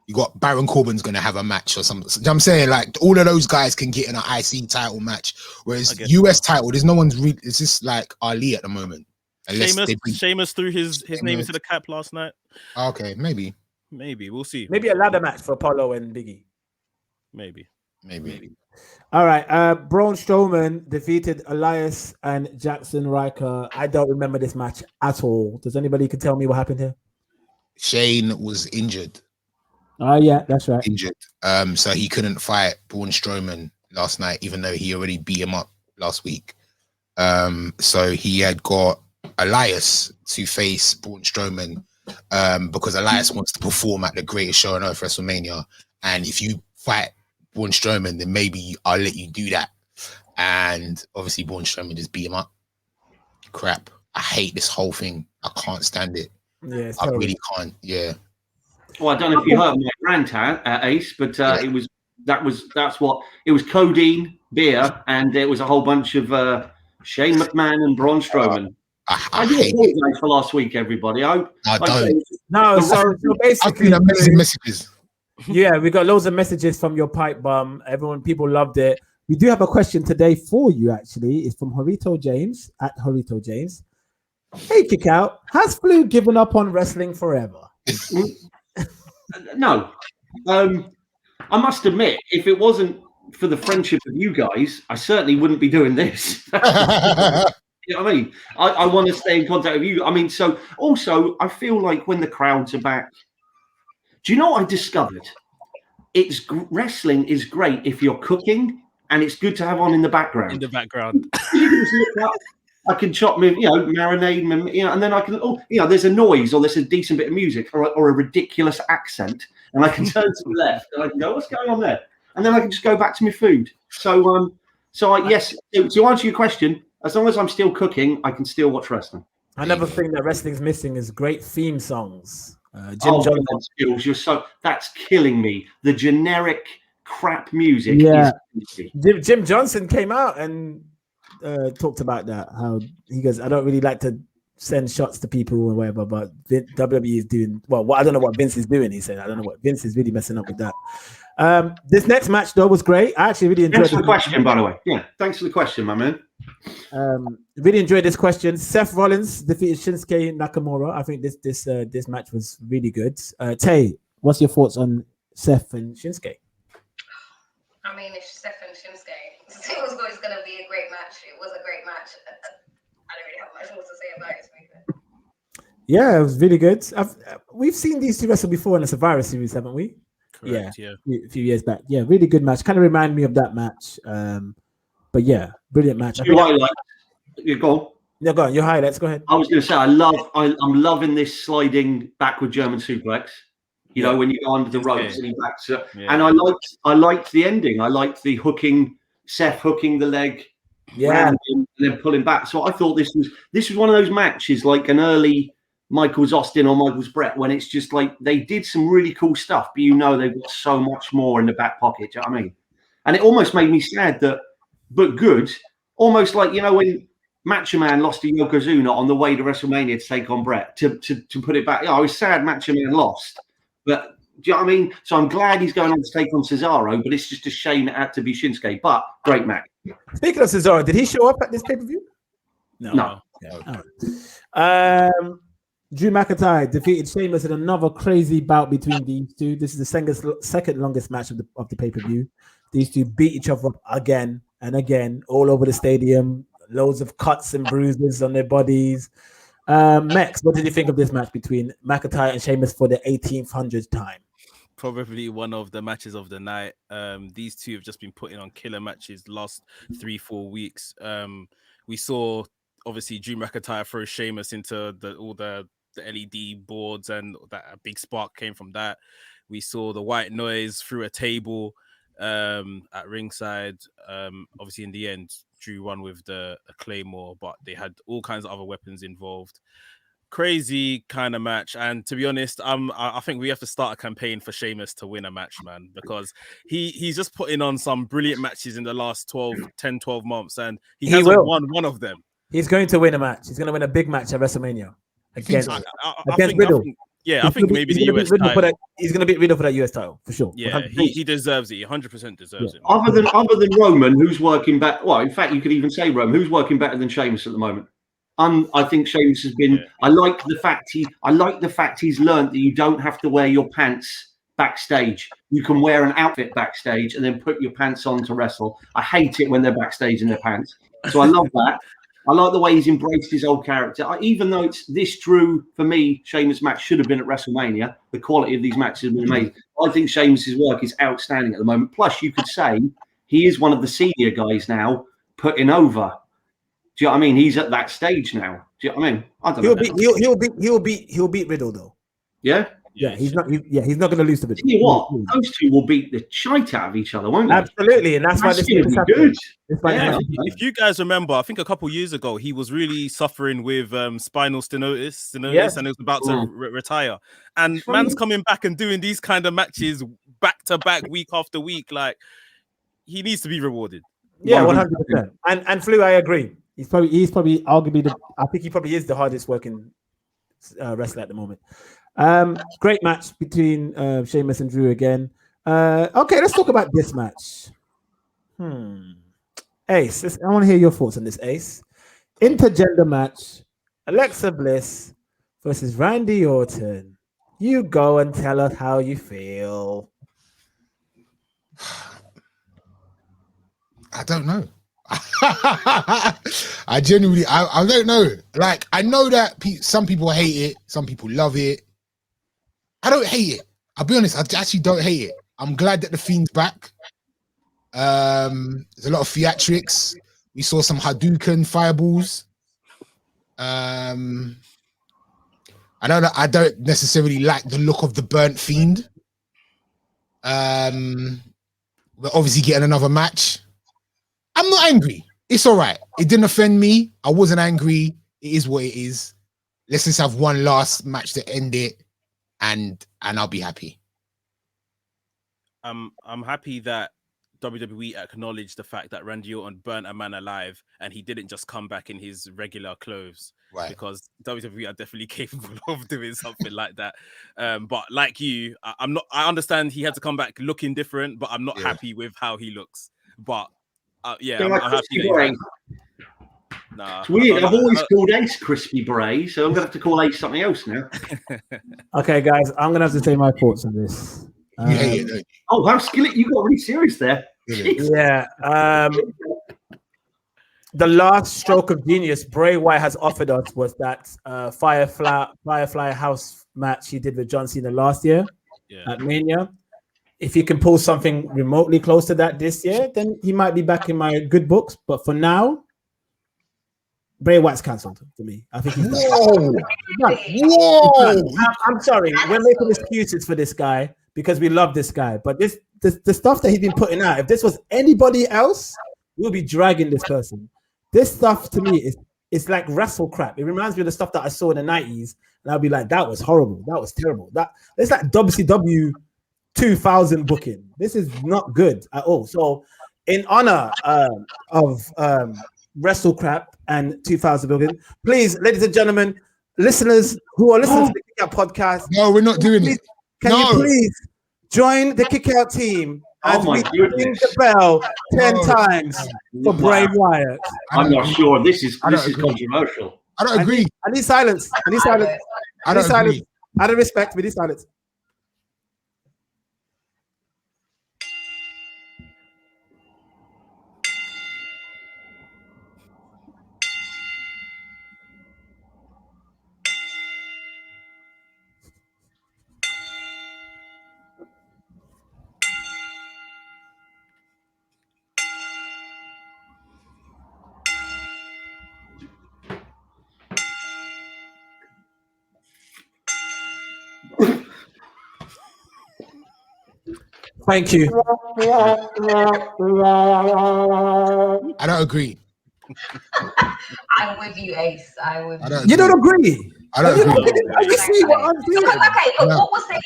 you got Baron Corbin's going to have a match or something. So I'm saying, like, all of those guys can get in an IC title match, whereas US title, there's no one's really. It's just like Ali at the moment. Sheamus threw his name into the cap last night. Okay, maybe we'll see. Maybe a ladder match for Apollo and Biggie. Maybe. All right. Braun Strowman defeated Elias and Jackson Riker. I don't remember this match at all. Does anybody can tell me what happened here? Shane was injured. Oh yeah, that's right. Injured. So he couldn't fight Braun Strowman last night, even though he already beat him up last week. So he had got Elias to face Braun Strowman because Elias wants to perform at the greatest show on earth, WrestleMania. And if you fight Braun Strowman, then maybe I'll let you do that. And obviously Braun Strowman just beat him up. Crap. I hate this whole thing. I can't stand it. Yeah, I really can't. Yeah. Well, I don't know if you heard my rant at Ace, but it was codeine, beer, and it was a whole bunch of Shane McMahon and Braun Strowman. I do apologize for last week, everybody. I don't. No, so basically, amazing messages. Yeah, we got loads of messages from your pipe bum. People loved it. We do have a question today for you, actually. It's from Horito James, at Horito James. Hey, Kick Out, has Flu given up on wrestling forever? No. I must admit, if it wasn't for the friendship of you guys, I certainly wouldn't be doing this. You know what I mean? I want to stay in contact with you. I mean, so also, I feel like when the crowds are back, do you know what I discovered? Wrestling is great if you're cooking, and it's good to have on in the background. In the background. You can just look up, I can chop me, marinade, and then I can, there's a noise or there's a decent bit of music or a ridiculous accent, and I can turn to the left and I can go, what's going on there? And then I can just go back to my food. So, yes, to answer your question, as long as I'm still cooking, I can still watch wrestling. Another thing that wrestling's missing is great theme songs. Jim Johnson skills. That's killing me. The generic crap music. Yeah. Jim Johnson came out and talked about that. How he goes, I don't really like to send shots to people or whatever, but WWE is doing well. I don't know what Vince is doing. He said, I don't know what Vince is really messing up with that. This next match though was great. I actually really enjoyed. Thanks for the question, by the way. Yeah, thanks for the question, my man. Really enjoyed this question. Seth Rollins defeated Shinsuke Nakamura. I think this match was really good. Tay, what's your thoughts on Seth and Shinsuke? I mean, if Seth and Shinsuke, it was going to be a great match. It was a great match. I don't really have much more to say about it. Yeah, it was really good. We've seen these two wrestle before in the Survivor Series, haven't we? Correct, yeah. A few years back. Yeah, really good match. Kind of remind me of that match. But yeah, brilliant match. Your highlights. You go on. No, go on. Your highlights. Go ahead. I was going to say, I'm loving this sliding backward German suplex. You know, when you go under the ropes and he backs up. Yeah. And I liked the ending. I liked the Seth hooking the leg, and then pulling back. So I thought this was one of those matches like an early Michael's Austin or Michael's Brett, when it's just like they did some really cool stuff, but they've got so much more in the back pocket. Do you know what I mean? And it almost made me sad but good. Almost like, when Macho Man lost to Yokozuna on the way to WrestleMania to take on Brett, to put it back. I was sad Macho Man lost, but do you know what I mean? So I'm glad he's going on to take on Cesaro, but it's just a shame it had to be Shinsuke. But great match. Speaking of Cesaro, did he show up at this pay-per-view? No. Drew McIntyre defeated Sheamus in another crazy bout between these two. This is the second longest match of the pay-per-view. These two beat each other up again and again, all over the stadium. Loads of cuts and bruises on their bodies. Mex, what did you think of this match between McIntyre and Sheamus for the 1800th time? Probably one of the matches of the night. These two have just been putting on killer matches last 3-4 weeks. We saw obviously Drew McIntyre throw Sheamus into all the LED boards, and that a big spark came from that. We saw the white noise through a table at ringside. Obviously, in the end, Drew won with a claymore, but they had all kinds of other weapons involved. Crazy kind of match, and to be honest, I think we have to start a campaign for Sheamus to win a match, man, because he's just putting on some brilliant matches in the last 12 months, and he hasn't won one of them. He's going to win a match. He's going to win a big match at WrestleMania against Riddle. I think maybe the US title. He's going to beat Riddle for that US title for sure. Yeah, he deserves it. He 100% deserves it. Other than Roman, who's working better. Well, in fact, you could even say Roman, who's working better than Sheamus at the moment. I think Sheamus has been. Yeah. I like the fact he's learned that you don't have to wear your pants backstage. You can wear an outfit backstage and then put your pants on to wrestle. I hate it when they're backstage in their pants. So I love that. I like the way he's embraced his old character. Even though this Drew, for me, Sheamus match should have been at WrestleMania. The quality of these matches have been amazing. I think Sheamus's work is outstanding at the moment. Plus, you could say he is one of the senior guys now putting over. Do you know what I mean? He's at that stage now. Do you know what I mean? I don't know. He'll beat Riddle though. Yeah. Yeah, he's not going to lose to Riddle. You know what? Those two will beat the shite out of each other, won't they? Absolutely, and that's why this is good. If you guys remember, I think a couple years ago he was really suffering with spinal stenosis, and he was about to retire. And man's coming back and doing these kind of matches back to back, week after week. Like, he needs to be rewarded. Yeah, 100%. And Flu, I agree. He's probably arguably I think he probably is the hardest working wrestler at the moment. Great match between Sheamus and Drew again. Okay, let's talk about this match. Ace, I want to hear your thoughts on this, Ace. Intergender match, Alexa Bliss versus Randy Orton. You go and tell us how you feel. I don't know. I genuinely, I don't know. Like, I know that some people hate it, some people love it. I don't hate it. I'll be honest, I actually don't hate it. I'm glad that the Fiend's back. There's a lot of theatrics. We saw some Hadouken fireballs. I don't necessarily like the look of the burnt Fiend. We're obviously getting another match. I'm not angry. It's all right. It didn't offend me. I wasn't angry. It is what it is. Let's just have one last match to end it, and I'll be happy. I'm happy that WWE acknowledged the fact that Randy Orton burnt a man alive, and he didn't just come back in his regular clothes. Right. Because WWE are definitely capable of doing something like that. But like you, I'm not. I understand he had to come back looking different, but I'm not happy with how he looks. But I'm happy that Nah, it's weird. I've always called Ace Crispy Bray, so I'm gonna have to call Ace something else now. Okay, guys, I'm gonna have to say my thoughts on this. You hate it, don't you? Oh, how Skillet, you got really serious there. Yeah. The last stroke of genius Bray Wyatt has offered us was that Firefly House match he did with John Cena last year at Mania. If he can pull something remotely close to that this year, then he might be back in my good books. But for now, Bray Wyatt's cancelled for me. I think he's done. Whoa! I'm sorry. We're making excuses for this guy because we love this guy. But the stuff that he's been putting out, if this was anybody else, we'll be dragging this person. This stuff to me is like wrestle crap. It reminds me of the stuff that I saw in the 90s, and I'll be like, that was horrible. That was terrible. It's like WCW 2000 booking. This is not good at all. So, in honor of wrestle crap and 2000 booking, please, ladies and gentlemen, listeners who are listening to the Kick Out podcast, no, we're not doing it. Can you please join the Kick Out team? As we ring the bell 10 times for Bray Wyatt. I'm not sure. This is controversial. I don't agree. I need silence. I need silence. I don't agree. Out of respect, we need silence. Thank you. I don't agree. I'm with you, Ace. You don't agree? I don't agree. You see what I'm doing? Okay, but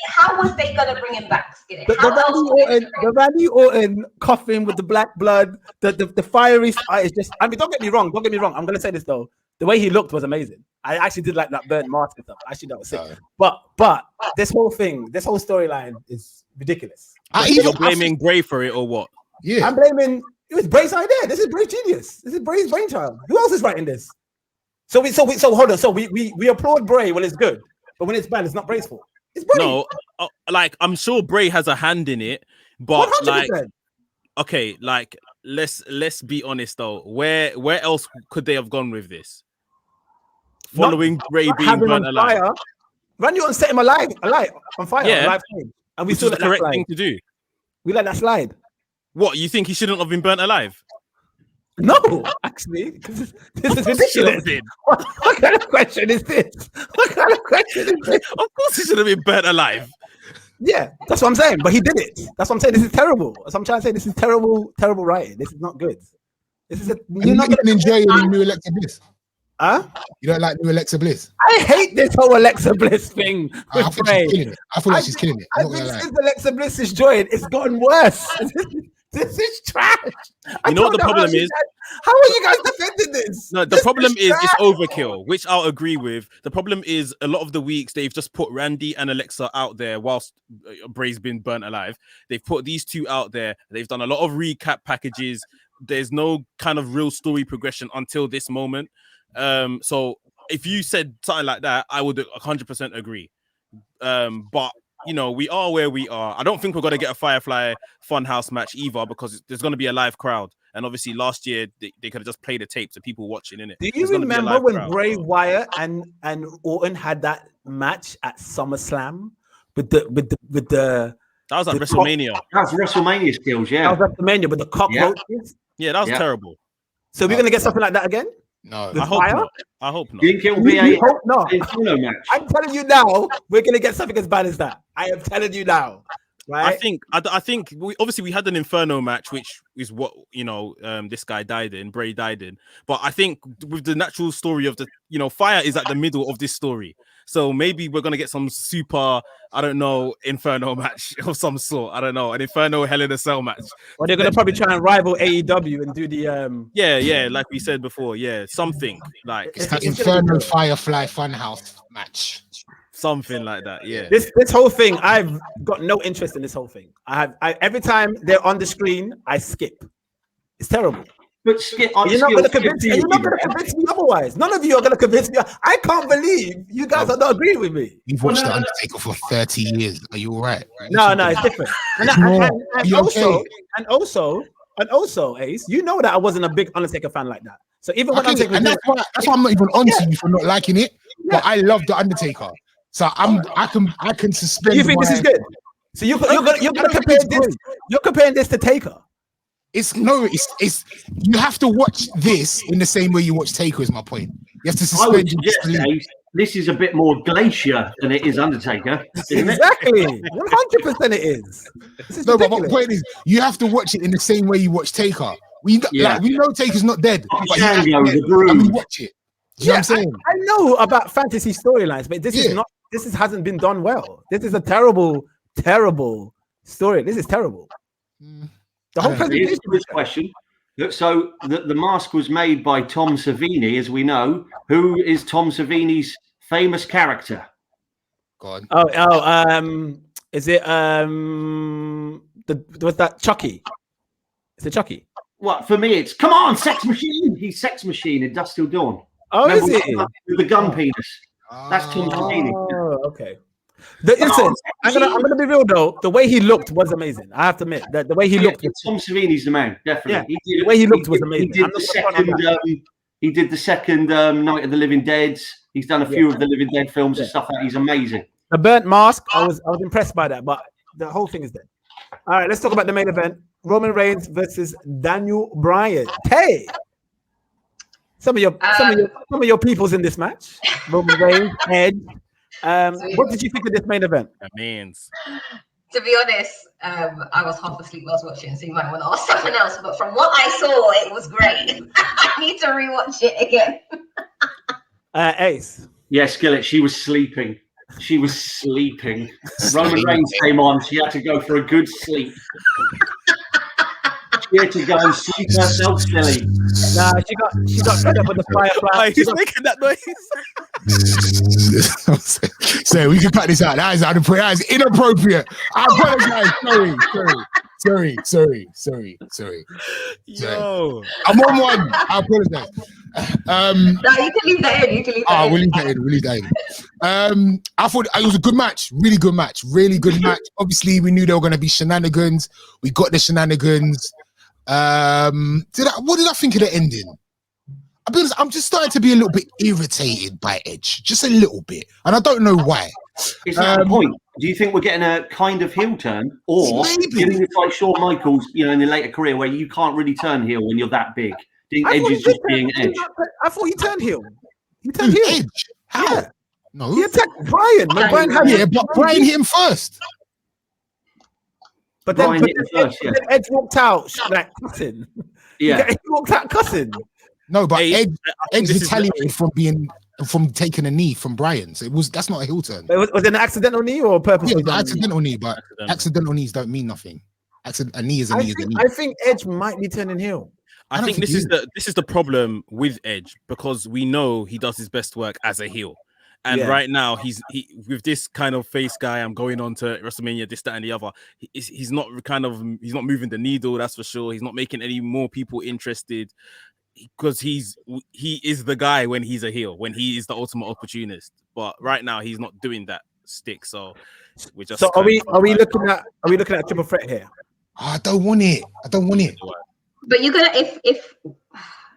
how was they gonna bring him back, Skinny? The Randy Orton coughing with the black blood, the fiery is just. I mean, don't get me wrong. I'm gonna say this though. The way he looked was amazing. I actually did like that burnt mask and stuff. Actually, that was sick. But this whole storyline is ridiculous. You're blaming Bray for it or what? Yeah, I'm blaming. It was Bray's idea. This is Bray's genius. This is Bray's brainchild. Who else is writing this? So hold on. So we applaud Bray when it's good, but when it's bad, it's not Bray's fault. It's Bray. No, like I'm sure Bray has a hand in it, but 100%. like, okay, like let's be honest though. Where else could they have gone with this? Following Bray being burnt alive. Fire. Randy Orton set him alive on fire. Yeah, alive and we which still is the correct thing to do. We let that slide. What, you think he shouldn't have been burnt alive? No, actually, this is ridiculous. What kind of question is this? Of course he should have been burnt alive. Yeah, that's what I'm saying. But he did it. That's what I'm saying. This is terrible. So I'm trying to say this is terrible writing. This is not good. You're not going to enjoy any new Alexa Bliss. Huh? You don't like new Alexa Bliss? I hate this whole Alexa Bliss thing. I think she's killing it. I feel like she's killing it. I think since Alexa Bliss is joined, it's gotten worse. This is trash. You know what the problem is? How are you guys defending this? No, the problem is it's overkill, which I'll agree with. The problem is a lot of the weeks they've just put Randy and Alexa out there whilst Bray's been burnt alive. They've put these two out there. They've done a lot of recap packages. There's no kind of real story progression until this moment. So if you said something like that, I would 100% agree. But you know, we are where we are. I don't think we're gonna get a Firefly Funhouse match either because there's gonna be a live crowd. And obviously, last year they could have just played the tape to people watching, innit? Do you remember when Bray Wyatt and Orton had that match at SummerSlam with the that was at WrestleMania. That was WrestleMania skills, yeah. That was WrestleMania with the cockroaches. Yeah, that was terrible. So we're gonna get something like that again? No, I hope not. I hope not. Do you think it will be a hope not. Inferno match? I'm telling you now, we're gonna get something as bad as that. I am telling you now. Right? I think we had an Inferno match, which is what this guy died in, Bray died in. But I think with the natural story of Fire is at the middle of this story. So maybe we're gonna get some super, I don't know, Inferno match of some sort. I don't know, an Inferno Hell in a Cell match. Or they're gonna probably try and rival AEW and do the yeah, like we said before, something like it's the Inferno Firefly Funhouse match. Something like that, yeah. This whole thing, I've got no interest in this whole thing. I every time they're on the screen, I skip. It's terrible. But Skip, you're not going to convince me otherwise. None of you are going to convince me. I can't believe you guys are not agreeing with me. You've watched The Undertaker for 30 years. Are you all right? No, it's different. And also, Ace, you know that I wasn't a big Undertaker fan like that. So even when that's why I'm not even on to you for not liking it. Yeah. But I love The Undertaker. So I can suspend. You think this is good? So you're gonna compare this? You're comparing this to Taker. It's you have to watch this in the same way you watch Taker. Is my point. You have to suspend. This is a bit more Glacier than it is Undertaker. Exactly, 100% it is. No, but my point is, you have to watch it in the same way you watch Taker. We know Taker's not dead, but we watch it. You know what I'm saying? I know about fantasy storylines, but this is not. This hasn't been done well. This is a terrible story. This is terrible. The whole presentation. This question. So the mask was made by Tom Savini, as we know. Who is Tom Savini's famous character? God. Is it what's that? Chucky? Is it Chucky? Well, for me, it's come on, Sex Machine. He's Sex Machine in Dust Till Dawn. Oh, remember, is it? With the gun penis. That's Tom Savini. Oh, okay. Listen, I'm gonna be real though. The way he looked was amazing. I have to admit that the way he looked. Tom Savini's the man, definitely. Yeah, the way he looked was amazing. He did the second Night of the Living Dead. He's done a few of the Living Dead films and stuff like that. He's amazing. The burnt mask, I was impressed by that, but the whole thing is dead. All right, let's talk about the main event: Roman Reigns versus Daniel Bryan. Hey, some of your people's in this match. Roman Reigns, Edge. What did you think of this main event? To be honest, I was half asleep while I was watching, so you might want to ask someone else. But from what I saw, it was great. I need to rewatch it again. Ace. Yeah, Skillet. She was sleeping. Roman Reigns came on. She had to go for a good sleep. She had to go and sleep herself silly. Nah, she got fed up with the Firefly. He's making that noise. So we can cut this out. That is inappropriate. I apologize. Sorry. Yo, I'm on one. I apologize. No, you can leave that in. We'll leave that in. I thought it was a good match. Really good match. Obviously, we knew there were going to be shenanigans. We got the shenanigans. What did I think of the ending? I'm just starting to be a little bit irritated by Edge, just a little bit, and I don't know why. Is that the point? Do you think we're getting a kind of heel turn, or do you think it's like Shawn Michaels, in the later career where you can't really turn heel when you're that big? Do you think Edge is just being Edge? I thought he turned heel. He turned heel. Edge? How? Yeah. No, he attacked Bryan. But Bryan hit him first. But then Edge walked out like cussing. Yeah, he walked out cussing. No, but Edge retaliated from taking a knee from Bryan. So that's not a heel turn. Was it an accidental knee or a purposeful? Yeah, accidental knee, but accidental knees don't mean nothing. A knee is a knee. I think Edge might be turning heel. I think this is the problem with Edge, because we know he does his best work as a heel. And right now, he with this kind of face guy. I'm going on to WrestleMania, this, that, and the other. He's not moving the needle. That's for sure. He's not making any more people interested, because he is the guy when he's a heel, when he is the ultimate opportunist. But right now, he's not doing that. stick. So we just. So are we looking at triple threat here? I don't want it. But you're gonna if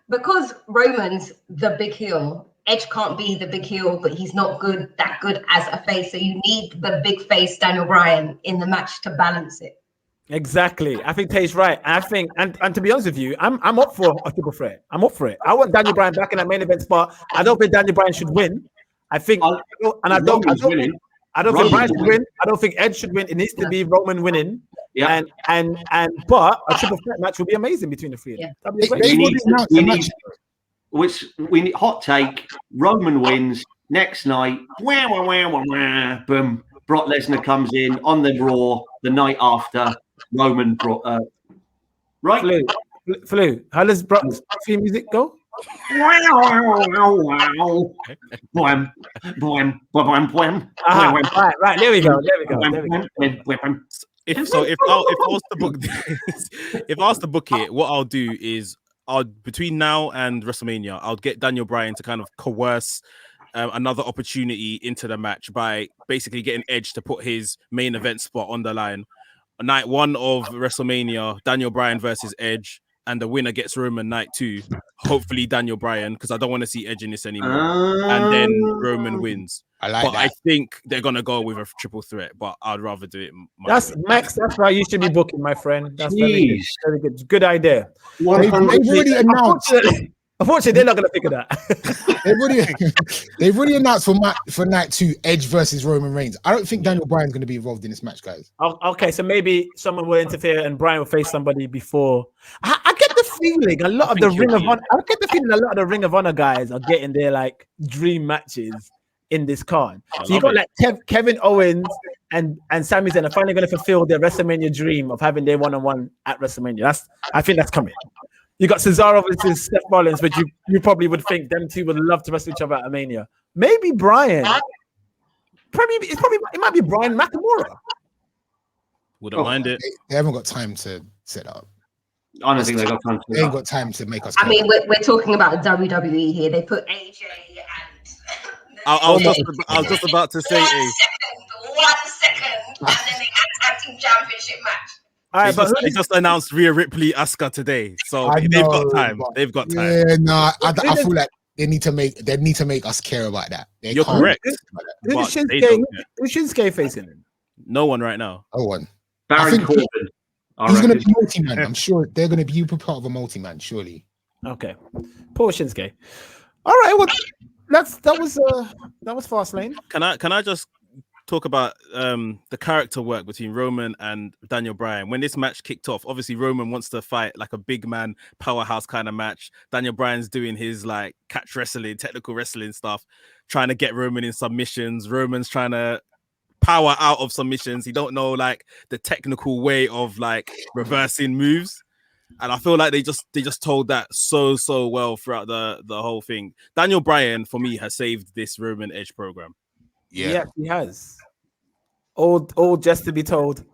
because Roman's the big heel, Edge can't be the big heel, but he's not that good as a face. So you need the big face Daniel Bryan in the match to balance it. Exactly. I think Tay's right. I think, and to be honest with you, I'm up for a triple threat. I'm up for it. I want Daniel Bryan back in that main event spot. I don't think Daniel Bryan should win. I think, I don't think Bryan should win. I don't think Edge should win. It needs to be Roman winning. Yeah. But a triple threat match would be amazing between the three of them. That'd be great. Hot take. Roman wins next night. Boom. Brock Lesnar comes in on the Raw the night after. Roman brought right. Flu. How does Brock's theme music go? Right, there we go. If I was to book this, if I was to book it, what I'll do is between now and WrestleMania, I'll get Daniel Bryan to kind of coerce another opportunity into the match by basically getting Edge to put his main event spot on the line. Night 1 of WrestleMania, Daniel Bryan versus Edge, and the winner gets Roman night 2. Hopefully Daniel Bryan, because I don't want to see Edge in this anymore. And then Roman wins. I think they're gonna go with a triple threat, but I'd rather do it. That's how you should be booking, my friend. That's very good. Good idea. They've already announced. Unfortunately, they're not gonna figure that. they've already announced for night 2, Edge versus Roman Reigns. I don't think Daniel Bryan's gonna be involved in this match, guys. Okay, so maybe someone will interfere and Bryan will face somebody before. I get the feeling a lot of the Ring of Honor guys are getting their like dream matches in this card. So you got like Kevin Owens and Sami Zayn are finally going to fulfill their WrestleMania dream of having their one-on-one at WrestleMania. I think that's coming. You got Cesaro versus Seth Rollins, which you probably would think them two would love to wrestle each other at Mania. Maybe Bryan. It might be Bryan Nakamura. Wouldn't mind it. They haven't got time to set up. I don't think they got time. They ain't got time to make us. I mean, we're talking about WWE here. They put AJ and. I was just about to say, 1 second, and then they tag team championship match. All right, they just announced Rhea Ripley, Asuka today, so they've got time. They've got time. Yeah, no, I feel like they need to make us care about that. You're correct. Who's Shinsuke facing him? No one right now. No one. Baron Corbin. He's going to be multi-man. I'm sure they're going to be part of a multi-man. Surely. Okay. Poor Shinsuke. All right. Well, that was Fastlane. Can I just talk about the character work between Roman and Daniel Bryan? When this match kicked off, obviously Roman wants to fight like a big man powerhouse kind of match. Daniel Bryan's doing his like catch wrestling, technical wrestling stuff, trying to get Roman in submissions. Roman's trying to power out of submissions. He don't know like the technical way of like reversing moves. And I feel like they just told that so well throughout the whole thing. Daniel Bryan, for me, has saved this Roman Edge program. Yeah, he has. All just to be told.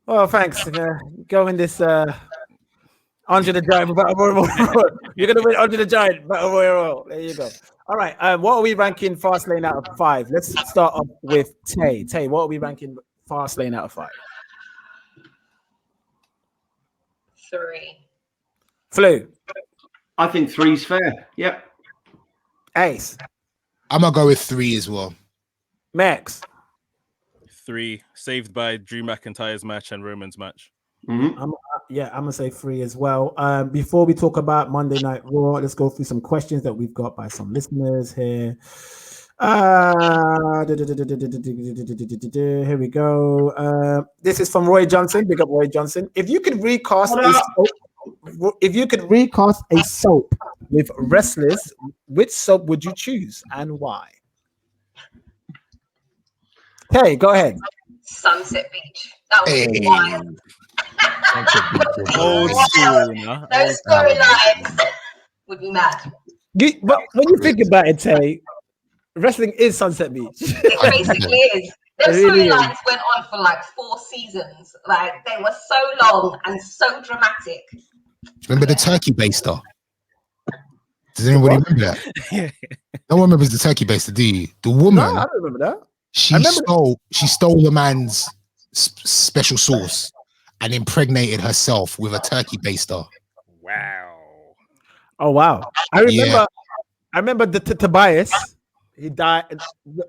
Oh, thanks. Go in this Andre the Giant Battle Royal. You're gonna win Andre the Giant Battle Royal. There you go. All right. What are we ranking Fastlane out of 5? Let's start off with Tay. Tay, what are we ranking Fastlane out of 5? 3. Flu. I think 3's fair. Yep. Ace. I'm gonna go with 3 as well. Max. 3. Saved by Drew McIntyre's match and Roman's match. Mm-hmm. I'm gonna say 3 as well. Before we talk about Monday Night Raw, let's go through some questions that we've got by some listeners here. Here we go. This is from Roy Johnson. Big up Roy Johnson. If you could recast a soap with wrestlers, which soap would you choose and why? Hey, go ahead. Sunset Beach. That was wild. Old school, those storylines would be mad. But when you think about it, Tay, wrestling is Sunset Beach. It basically is. Those storylines went on for like 4 seasons. Like they were so long and so dramatic. Remember the turkey baster? Does anybody remember that? No one remembers the turkey baster, do you? The woman. No, I don't remember that. She stole the man's special sauce and impregnated herself with a turkey baster. Wow. Oh wow! I remember the Tobias. He died.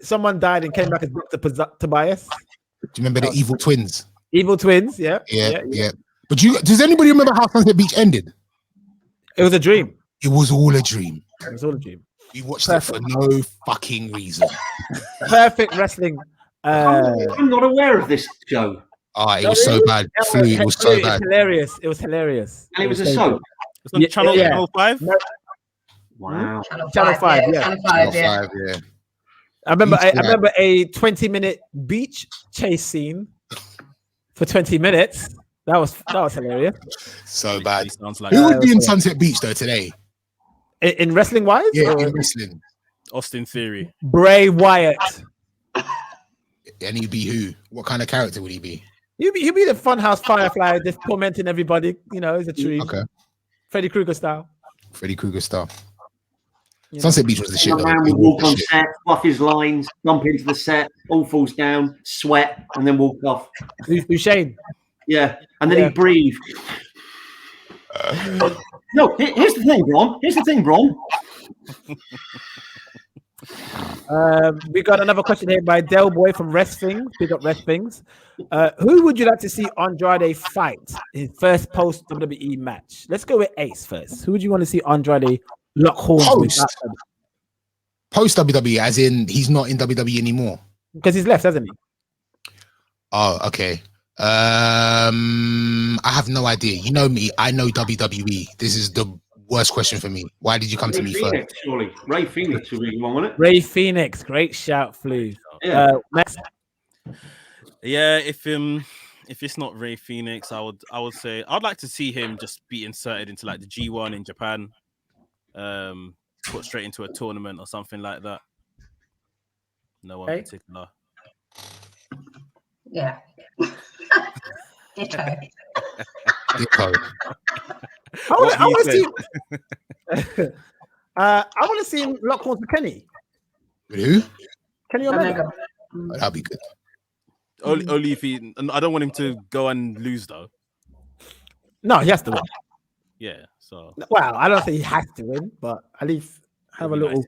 Someone died and came back as Dr. Tobias. Do you remember the evil twins? Evil twins. Yeah. But does anybody remember how Sunset Beach ended? It was a dream. It was all a dream. It was all a dream. We watched it for no fucking reason. Perfect wrestling. I'm not aware of this show. It was so bad. It was so bad. Hilarious. It was hilarious. And it was a soap. It's on Channel 5? Wow. Channel 5, yeah. Channel 5, yeah. I remember a 20-minute beach chase scene for 20 minutes. That was hilarious. So bad. Sounds like Who would be in Sunset Beach though today? In wrestling wise? Yeah, in wrestling. Austin Theory. Bray Wyatt. And he'd be who? What kind of character would he be? He'd be the Funhouse Firefly, just tormenting everybody. It's a dream. Okay. Freddy Krueger style. Sunset Beach was the shit. The man would walk on set, fluff his lines, jump into the set, all falls down, sweat, and then walk off. Shane. Yeah, and then he'd breathe. No, here's the thing, Bron. We got another question here by Del Boy from Wrestling. Big up Wrestlings. Who would you like to see Andrade fight his first post WWE match? Let's go with Ace first. Who would you want to see Andrade lock horns with? Post WWE, as in he's not in WWE anymore. Because he's left, hasn't he? Oh, okay. I have no idea. You know me. I know WWE. This is the worst question for me. Why did you come to me Phoenix, first? Surely. Ray Phoenix would be one, wouldn't it? Ray Phoenix, great shout, Flu. Yeah. Max. Yeah, if it's not Ray Phoenix, I would say I'd like to see him just be inserted into like the G1 in Japan, put straight into a tournament or something like that. No one particular. Yeah. Ditto. I want to see him lock horns with Kenny. Who? Kenny Omega. That'd be good. Only if he. I don't want him to go and lose though. No, he has to win. Yeah. So. Well, I don't think he has to win, but at least have a little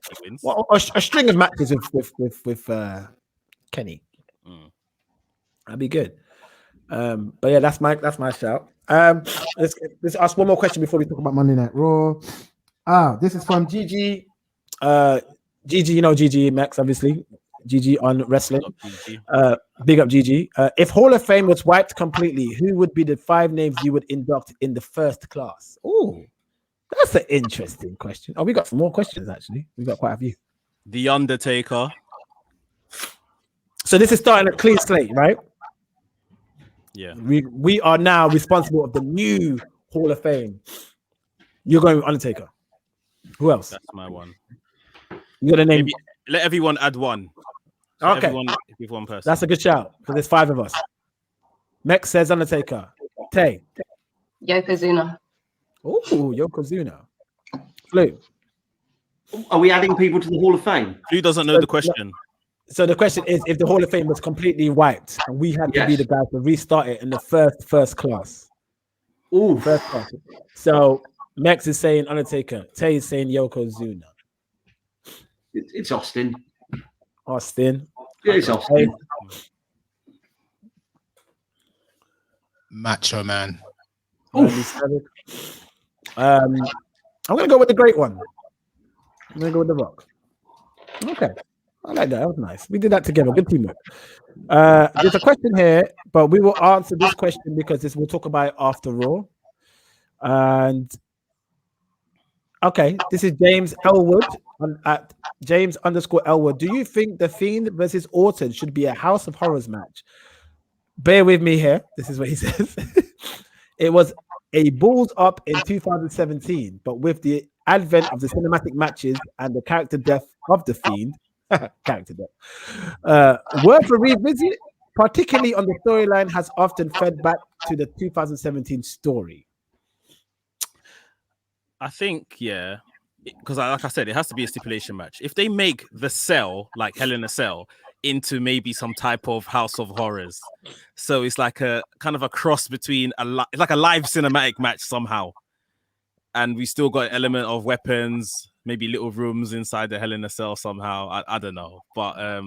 a string of matches with Kenny. That'd be good. But yeah, that's my shout. Let's ask one more question before we talk about Monday Night Raw. This is from GG. GG, you know GG Max, obviously. GG on wrestling. Big up GG. If Hall of Fame was wiped completely, who would be the 5 names you would induct in the first class? Oh, that's an interesting question. Oh, we got some more questions actually. We got quite a few. The Undertaker. So this is starting a clean slate, right? Yeah. We are now responsible of the new Hall of Fame. You're going with Undertaker. Who else? That's my one. You got a name? Maybe let everyone add one. So okay. Everyone give one person. That's a good shout because there's 5 of us. Mex says Undertaker. Tay. Yokozuna. Oh, Yokozuna. Flu. Are we adding people to the Hall of Fame? Who doesn't know the question? So the question is, if the Hall of Fame was completely wiped and we had to be the guys to restart it in the first class. Ooh. First class. So Mex is saying Undertaker. Tay is saying Yokozuna. It's Austin. Austin. It's Austin. Macho Man. I'm gonna go with the great one. I'm gonna go with the Rock. Okay. I like that. That was nice. We did that together. Good teamwork. There's a question here, but we will answer this question because we'll talk about it after Raw. And okay, this is James Elwood at James_Elwood. Do you think The Fiend versus Orton should be a House of Horrors match? Bear with me here. This is what he says. It was a balls up in 2017, but with the advent of the cinematic matches and the character death of The Fiend, character death, worth a revisit, particularly on the storyline has often fed back to the 2017 story. I think, yeah, because like I said, it has to be a stipulation match. If they make the Cell like Hell in a Cell, into maybe some type of House of Horrors. So it's like a kind of a cross between it's like a live cinematic match somehow. And we still got an element of weapons, maybe little rooms inside the Hell in a Cell somehow. I don't know. But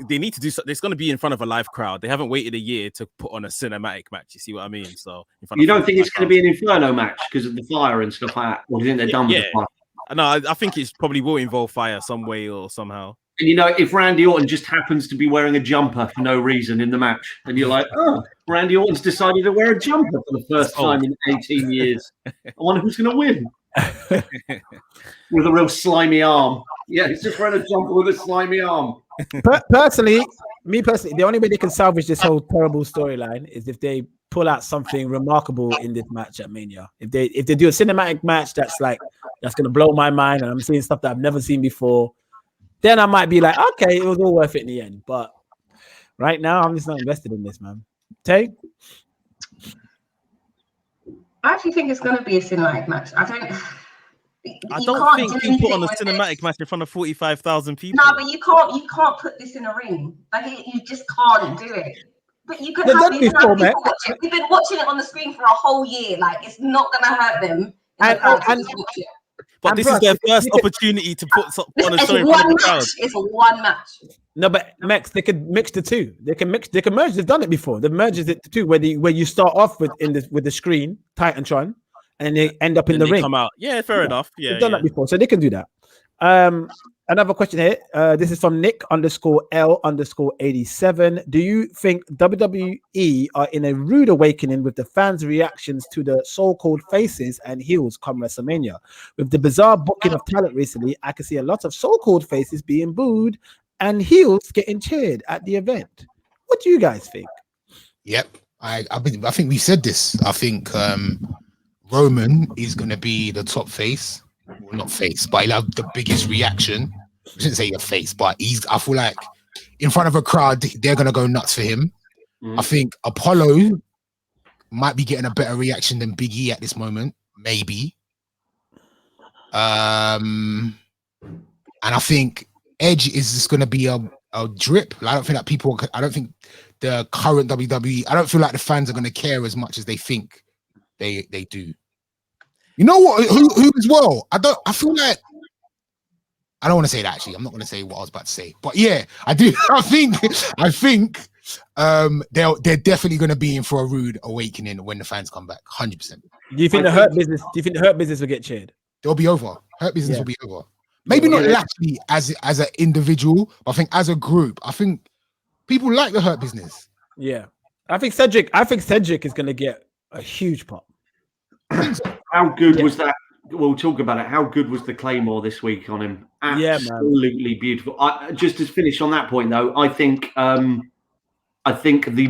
they need to do so. It's going to be in front of a live crowd. They haven't waited a year to put on a cinematic match. You see what I mean? So you don't think it's going to be an Inferno match because of the fire and stuff like that? Or do you think they're done with the fire? No, I think it probably will involve fire some way or somehow. And you know, if Randy Orton just happens to be wearing a jumper for no reason in the match, and you're like, oh, Randy Orton's decided to wear a jumper for the first time in 18 years. I wonder who's going to win. With a real slimy arm. Yeah, he's just wearing a jumper with a slimy arm. Personally, the only way they can salvage this whole terrible storyline is if they pull out something remarkable in this match at Mania. If they do a cinematic match that's going to blow my mind, and I'm seeing stuff that I've never seen before, then I might be like, okay, it was all worth it in the end. But right now, I'm just not invested in this, man. Tay? I actually think it's going to be a cinematic match. I don't think you put on a cinematic match in front of 45,000 people. No, but you can't put this in a ring. Like you just can't do it. But you can have people watch it. We've been watching it on the screen for a whole year. Like it's not going to hurt them. But this is their first opportunity to put on a show in front of the crowd. It's one match. No, but Max, they could mix the two. They can merge. They've done it before. They've merged it the two where you start off with the screen, Titantron, and they end up in the ring. Come out. Yeah, fair enough. Yeah, they've done that before, so they can do that. Another question here. This is from Nick_L_87. Do you think WWE are in a rude awakening with the fans' reactions to the so-called faces and heels come WrestleMania? With the bizarre booking of talent recently, I can see a lot of so-called faces being booed and heels getting cheered at the event. What do you guys think? Yep, I think we said this. I think Roman is going to be the top face. Well, not face, but he'll have the biggest reaction. I shouldn't say your face, but I feel like in front of a crowd, they're going to go nuts for him. I think Apollo might be getting a better reaction than Big E at this moment, maybe. And I think Edge is just going to be a drip. I don't think the current WWE, I don't feel like the fans are going to care as much as they think they do. You know what? Who as well? I feel like I don't want to say that actually. I'm not going to say what I was about to say. But yeah, I do. I think they're definitely going to be in for a rude awakening when the fans come back. 100%. Do you think the Hurt Business will get cheered? They'll be over. Hurt Business will be over. Maybe not actually as an individual, but I think as a group, I think people like the Hurt Business. Yeah. I think Cedric is going to get a huge pop. How good was that? We'll talk about it. How good was the Claymore this week on him? Absolutely beautiful. Just to finish on that point, though, I think the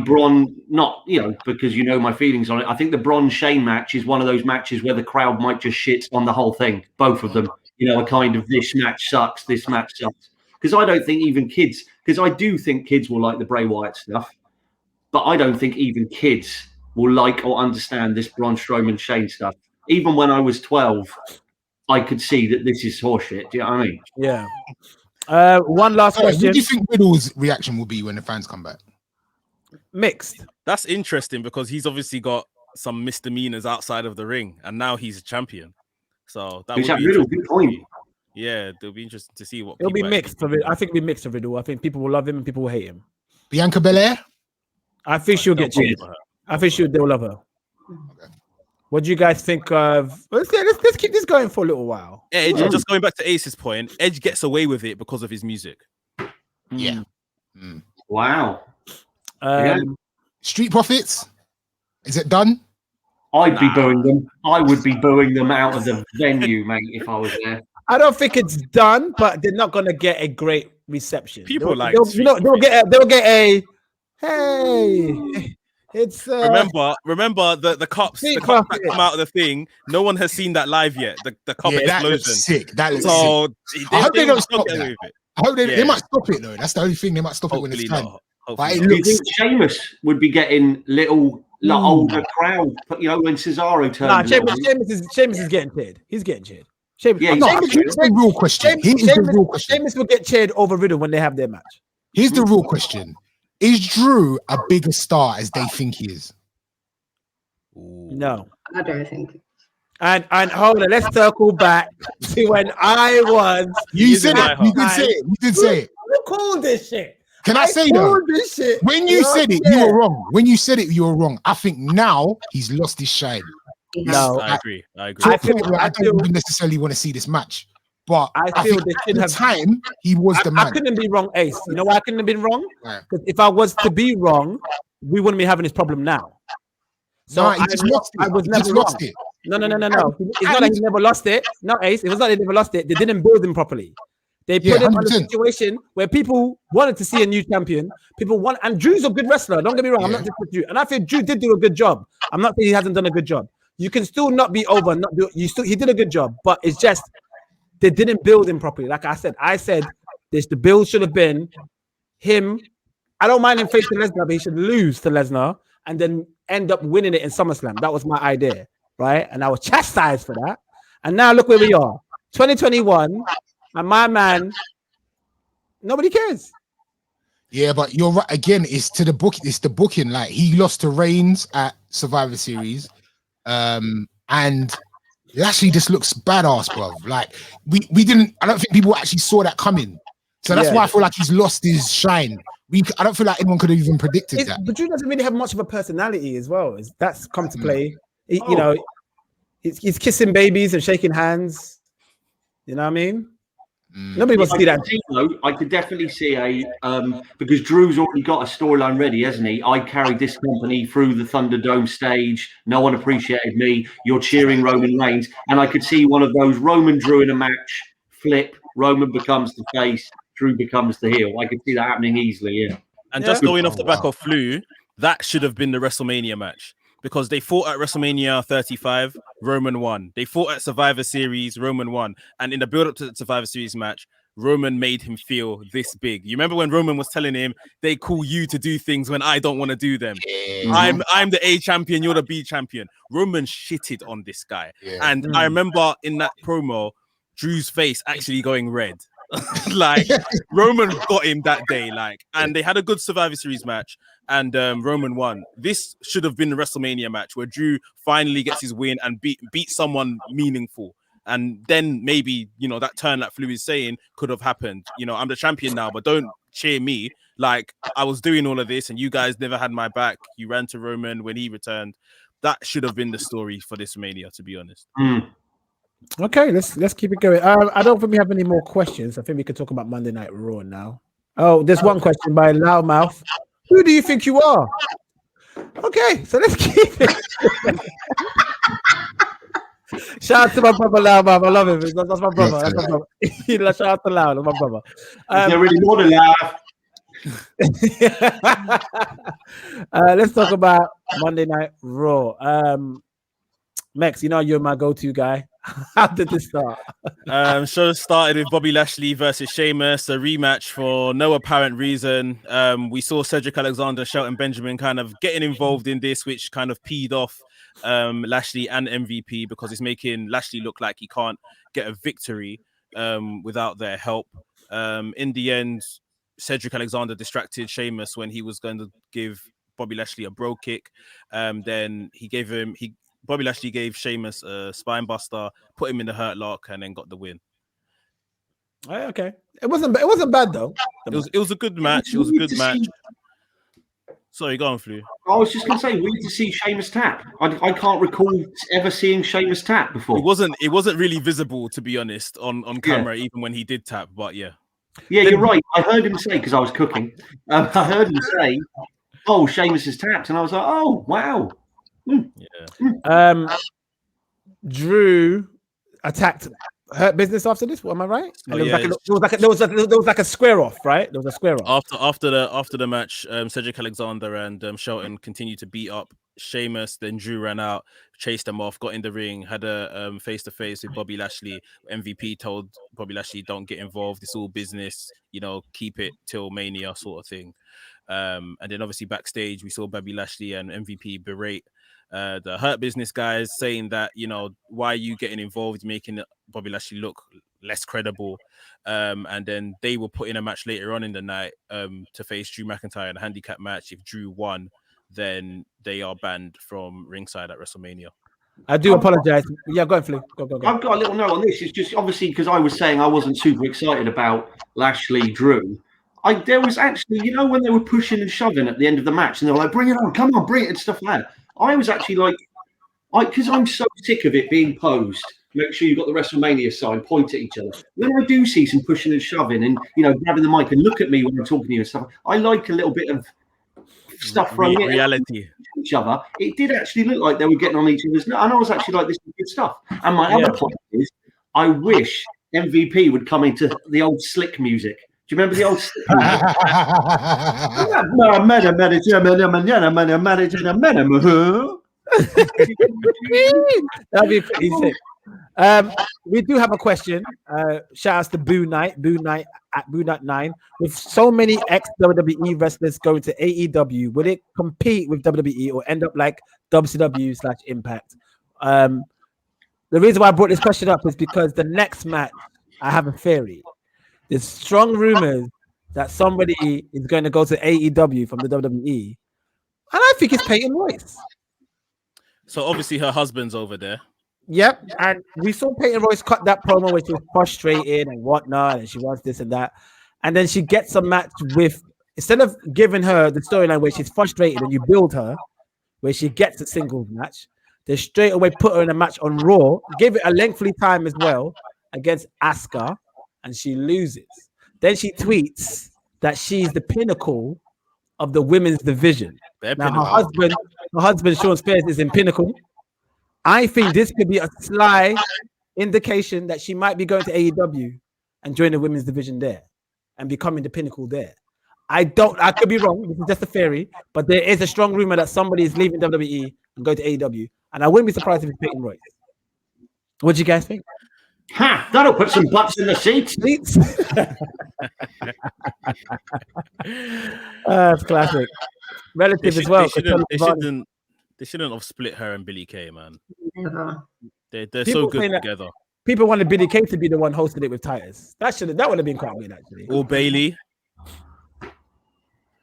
Braun, not because you know my feelings on it. I think the Braun Shane match is one of those matches where the crowd might just shit on the whole thing. Both of them, a kind of this match sucks, this match sucks. Because I don't think even kids, because I do think kids will like the Bray Wyatt stuff, but I don't think even kids will like or understand this Braun Strowman Shane stuff. Even when I was 12, I could see that this is horseshit. Do you know what I mean? Yeah. One last question. What do you think Riddle's reaction will be when the fans come back? Mixed. That's interesting because he's obviously got some misdemeanors outside of the ring, and now he's a champion. So that would be Riddle, good point. Yeah, it'll be interesting to see what it'll be mixed for Riddle. I think it'll be mixed for Riddle. I think people will love him and people will hate him. Bianca Belair? I think she'll get cheered. I think they'll love her. Okay. What do you guys think of? Let's keep this going for a little while. Edge, just going back to Ace's point, Edge gets away with it because of his music. Yeah. Wow. Street Profits? Is it done? I'd be booing them. I would be booing them out of the venue, mate, if I was there. I don't think it's done, but they're not gonna get a great reception. People they'll get a hey. It's remember the cops that come out of the thing. No one has seen that live yet. The cop explosion. That looks sick. That looks sick. I hope they don't stop that. I hope they might stop it though. That's the only thing. They might stop it when it's time. But it looks. Sheamus would be getting little older crowd. When Cesaro turned. Sheamus is getting cheered. He's getting cheered. Sheamus, here's the real question. Sheamus will get cheered over Riddle when they have their match. Here's the real question: is Drew a bigger star as they think he is? No. I don't think. And hold on, let's circle back to when I was. You said it. You did say it. You did say it. Who called this shit? Can I say though? called this shit. When you said it, you were wrong. When you said it, you were wrong. I think now he's lost his shine. No, I agree. I don't even necessarily want to see this match, but I feel think at the time he was the man. I couldn't be wrong, Ace. You know why I couldn't have been wrong? Because if I was to be wrong, we wouldn't be having this problem now. So he just lost it. I was never wrong. Lost it. No. It's not like he never lost it. No, Ace. It was not that he never lost it. They didn't build him properly. They put him in a situation where people wanted to see a new champion. And Drew's a good wrestler. Don't get me wrong. I'm not just with Drew. And I think Drew did do a good job. I'm not saying he hasn't done a good job. You can still not be over. He did a good job, but it's just they didn't build him properly. Like I said the build should have been him. I don't mind him facing Lesnar, but he should lose to Lesnar and then end up winning it in SummerSlam. That was my idea, right? And I was chastised for that. And now look where we are, 2021, and my man, nobody cares. Yeah, but you're right. Again, it's the booking. Like he lost to Reigns at Survivor Series, and Lashley just looks badass, bro. Like we didn't. I don't think people actually saw that coming. So that's why I feel like he's lost his shine. I don't feel like anyone could have even predicted that. But Drew doesn't really have much of a personality as well. That's come to play. You know, he's kissing babies and shaking hands. You know what I mean? Nobody wants to see that. I could definitely see because Drew's already got a storyline ready, hasn't he? I carried this company through the Thunderdome stage. No one appreciated me. You're cheering Roman Reigns. And I could see one of those Roman Drew in a match, flip, Roman becomes the face, Drew becomes the heel. I could see that happening easily, yeah. And just going off the back of Flu, that should have been the WrestleMania match. Because they fought at WrestleMania 35, Roman won. They fought at Survivor Series, Roman won. And in the build-up to the Survivor Series match, Roman made him feel this big. You remember when Roman was telling him, they call you to do things when I don't want to do them. Mm-hmm. I'm the A champion, you're the B champion. Roman shitted on this guy. Yeah. And I remember in that promo, Drew's face actually going red. Like Roman got him that day, and they had a good Survivor Series match, and Roman won. This should have been the WrestleMania match where Drew finally gets his win and beat someone meaningful, and then maybe that turn that Flu is saying could have happened. I'm the champion now, but don't cheer me. Like I was doing all of this, and you guys never had my back. You ran to Roman when he returned. That should have been the story for this Mania, to be honest. Okay, let's keep it going. I don't think we have any more questions. I think we could talk about Monday Night Raw now. Oh, there's one question by Loudmouth. Who do you think you are? Okay, so let's keep it. Shout out to my brother Loudmouth. I love him. That's my brother. That's my brother. Shout out to Loud. That's my brother. Is there really more than Let's talk about Monday Night Raw. Mex, you're my go-to guy. How did this start? Show started with Bobby Lashley versus Sheamus, a rematch for no apparent reason. We saw Cedric Alexander, Shelton Benjamin kind of getting involved in this, which kind of peed off Lashley and MVP because it's making Lashley look like he can't get a victory without their help. In the end, Cedric Alexander distracted Sheamus when he was going to give Bobby Lashley a bro kick. Then Bobby Lashley gave Sheamus a spine buster, put him in the hurt lock, and then got the win. Okay, it wasn't bad though. It was a good match. It was a good match. Sorry, go on, Flu. I was just going to say, we need to see Sheamus tap. I can't recall ever seeing Sheamus tap before. It wasn't really visible, to be honest, on camera, even when he did tap. But yeah. Yeah, you're right. I heard him say, because I was cooking, I heard him say, "Oh, Sheamus has tapped," and I was like, "Oh, wow." Yeah. Drew attacked Hurt Business after this. Am I right? There was like a square off, right? There was a square off after the match. Cedric Alexander and Shelton continued to beat up Sheamus. Then Drew ran out, chased them off, got in the ring, had a face to face with Bobby Lashley. MVP told Bobby Lashley, "Don't get involved. It's all business. Keep it till Mania," sort of thing. And then obviously backstage, we saw Bobby Lashley and MVP berate the Hurt Business guys saying that, you know, why are you getting involved, making Bobby Lashley look less credible. And then they will put in a match later on in the night to face Drew McIntyre in a handicap match. If Drew won, then they are banned from ringside at WrestleMania. I do apologize. Yeah, go on, Flu. Go. I've got a little note on this. It's just obviously because I was saying I wasn't super excited about Lashley Drew. There was actually, you know, when they were pushing and shoving at the end of the match and they were like, bring it on, come on, bring it, and stuff like that. I was actually like, because I'm so sick of it being posed. Make sure you've got the WrestleMania sign, point at each other. When I do see some pushing and shoving and, you know, grabbing the mic and look at me when I'm talking to you and stuff, I like a little bit of stuff from reality. Each other. It did actually look like they were getting on each other's nerves, and I was actually like, this is good stuff. And my other point is, I wish MVP would come into the old Slick music. Do you remember the old Slick music? That'd be pretty sick. We do have a question. Shout outs to Boo Knight at Boo Knight 9. With so many ex-WWE wrestlers going to AEW, will it compete with WWE or end up like WCW/Impact? The reason why I brought this question up is because the next match, I have a theory. There's strong rumors that somebody is going to go to AEW from the WWE, and I think it's Peyton Royce. So obviously her husband's over there. Yep, and we saw Peyton Royce cut that promo where she was frustrated and whatnot, and she wants this and that, and then she gets a match with, instead of giving her the storyline where she's frustrated and you build her, where she gets a singles match, they straight away put her in a match on Raw, give it a lengthy time as well against Asuka, and she loses. Then she tweets that she's the pinnacle of the women's division. Now her husband Sean Spears is in Pinnacle. I think this could be a sly indication that she might be going to AEW and join the women's division there and becoming the Pinnacle there. I could be wrong. This is just a theory, but there is a strong rumor that somebody is leaving WWE and going to AEW, and I wouldn't be surprised if it's Peyton Royce. What do you guys think? Ha! That'll put some butts in the seats. That's classic. Relative as well. They shouldn't have split her and Billie Kay, man. Never. They're so good together. People wanted Billie Kay to be the one hosting it with Titus. That would have been quite good, actually. Or Bailey.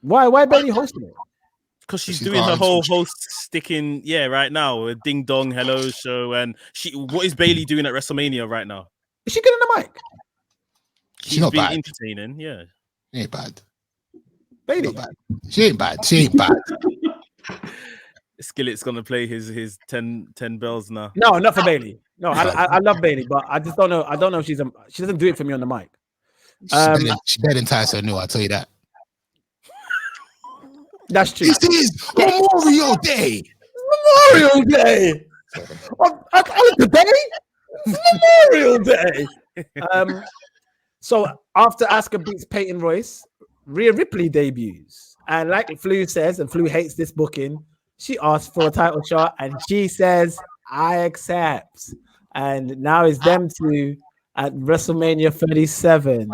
Why Bailey hosting it? Because she's doing her whole host sticking, right now, a ding dong hello show, and what is Bailey doing at WrestleMania right now? Is she getting the mic? She's not bad. Entertaining, yeah. She ain't bad. Bailey. She ain't bad. She ain't bad. Skillet's gonna play his 10 bells now. No, not for Bailey. No, I love Bailey, but I just don't know. I don't know if she doesn't do it for me on the mic. She's better than Tyson New, I'll tell you that. That's true. This is Memorial Day. Memorial Day. Today? Memorial Day. So after Asuka beats Peyton Royce, Rhea Ripley debuts. And like Flu says, and Flu hates this booking, she asked for a title shot and she says, I accept. And now it's them two at WrestleMania 37.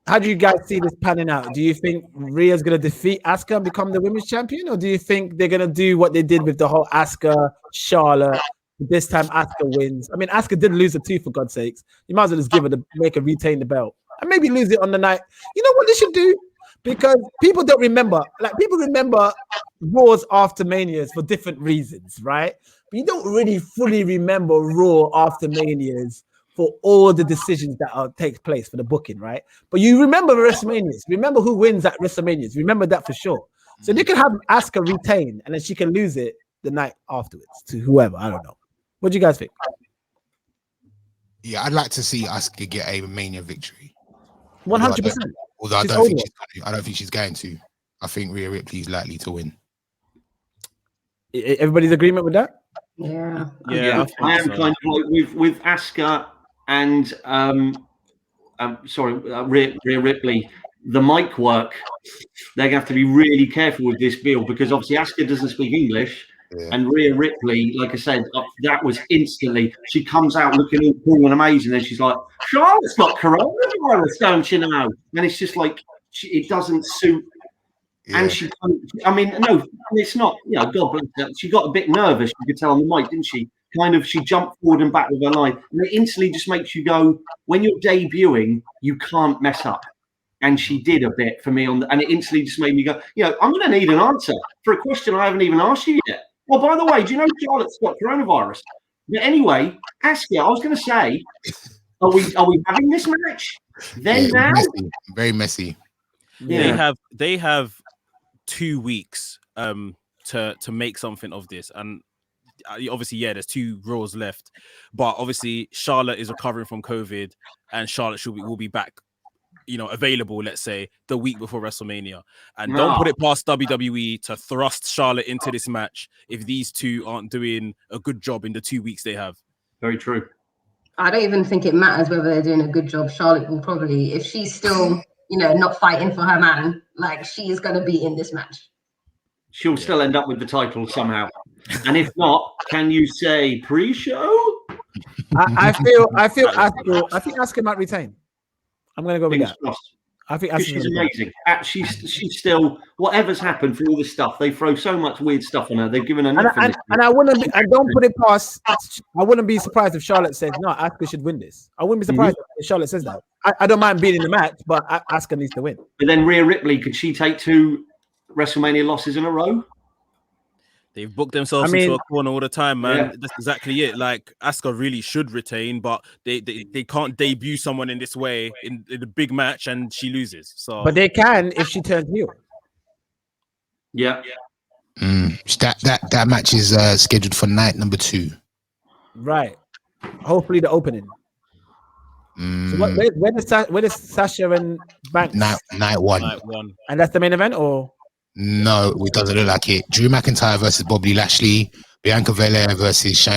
How do you guys see this panning out? Do you think Rhea's going to defeat Asuka and become the women's champion? Or do you think they're going to do what they did with the whole Asuka, Charlotte? This time Asuka wins. I mean, Asuka did lose it too, for God's sakes. You might as well just give her make her retain the belt. And maybe lose it on the night. You know what they should do? Because people don't remember. Like, people remember Raws after Manias for different reasons, right? But you don't really fully remember Raw after Manias for all the decisions that take place for the booking, right? But you remember WrestleManias. Remember who wins at WrestleManias. Remember that for sure. So they can have Asuka retain, and then she can lose it the night afterwards to whoever. I don't know. What do you guys think? Yeah, I'd like to see Asuka get a Mania victory. 100%. Although I don't think she's going to. I think Rhea Ripley is likely to win. Everybody's agreement with that? Yeah. I am kind of like with Asuka and Rhea Ripley. The mic work, they're going to have to be really careful with this bill because obviously Asuka doesn't speak English. Yeah. And Rhea Ripley, like I said, that was instantly. She comes out looking all cool and amazing, and she's like, "Charlotte's got coronavirus, don't you know?" And it's just like it doesn't suit And she, I mean, no, it's not, God bless her. She got a bit nervous. You could tell on the mic, didn't she? She jumped forward and back with her line. And it instantly just makes you go, when you're debuting, you can't mess up. And she did a bit for me and it instantly just made me go, I'm going to need an answer for a question I haven't even asked you yet. Well, by the way, do you know Charlotte's got coronavirus? But anyway, ask you, I was going to say, are we having this match? Then now? Messy, very messy. Yeah. They have 2 weeks to make something of this, and obviously there's 2 Raws left, but obviously Charlotte is recovering from COVID and Charlotte will be back available, let's say, the week before WrestleMania. And don't put it past WWE to thrust Charlotte into this match if these two aren't doing a good job in the 2 weeks they have. Very true. I don't even think it matters whether they're doing a good job. Charlotte will probably, if she's still, not fighting for her man, like, she is going to be in this match. She'll still end up with the title somehow. And if not, can you say pre-show? I think Asuka might retain. I'm going to go with that. Crossed. I think she's amazing. She's still, whatever's happened for all this stuff, they throw so much weird stuff on her. They've given her nothing. And I wouldn't. I don't put it past. I wouldn't be surprised if Charlotte says no. Asuka should win this. I wouldn't be surprised if Charlotte says that. I don't mind being in the match, but Asuka needs to win. But then Rhea Ripley, could she take 2 WrestleMania losses in a row? They've booked themselves into a corner all the time, man. Yeah. That's exactly it. Like, Asuka really should retain, but they can't debut someone in this way in the big match and she loses. So, but they can if she turns heel. Yeah. That match is scheduled for night number 2. Right. Hopefully the opening. So where does Sasha and Banks? Night one. And that's the main event, or? No, it doesn't look like it. Drew McIntyre versus Bobby Lashley, Bianca Belair versus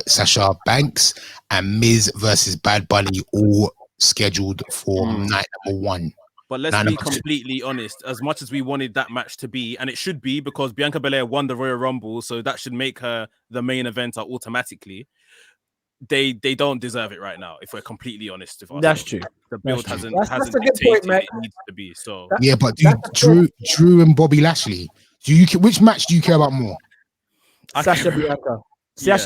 Sasha Banks, and Miz versus Bad Bunny, all scheduled for night number 1. But let's be completely honest. As much as we wanted that match to be, and it should be because Bianca Belair won the Royal Rumble, so that should make her the main eventer automatically. They don't deserve it right now. If we're completely honest, that's true. The build hasn't a good point, mate. It needs to be. So but Drew and Bobby Lashley. Which match do you care about more? Sasha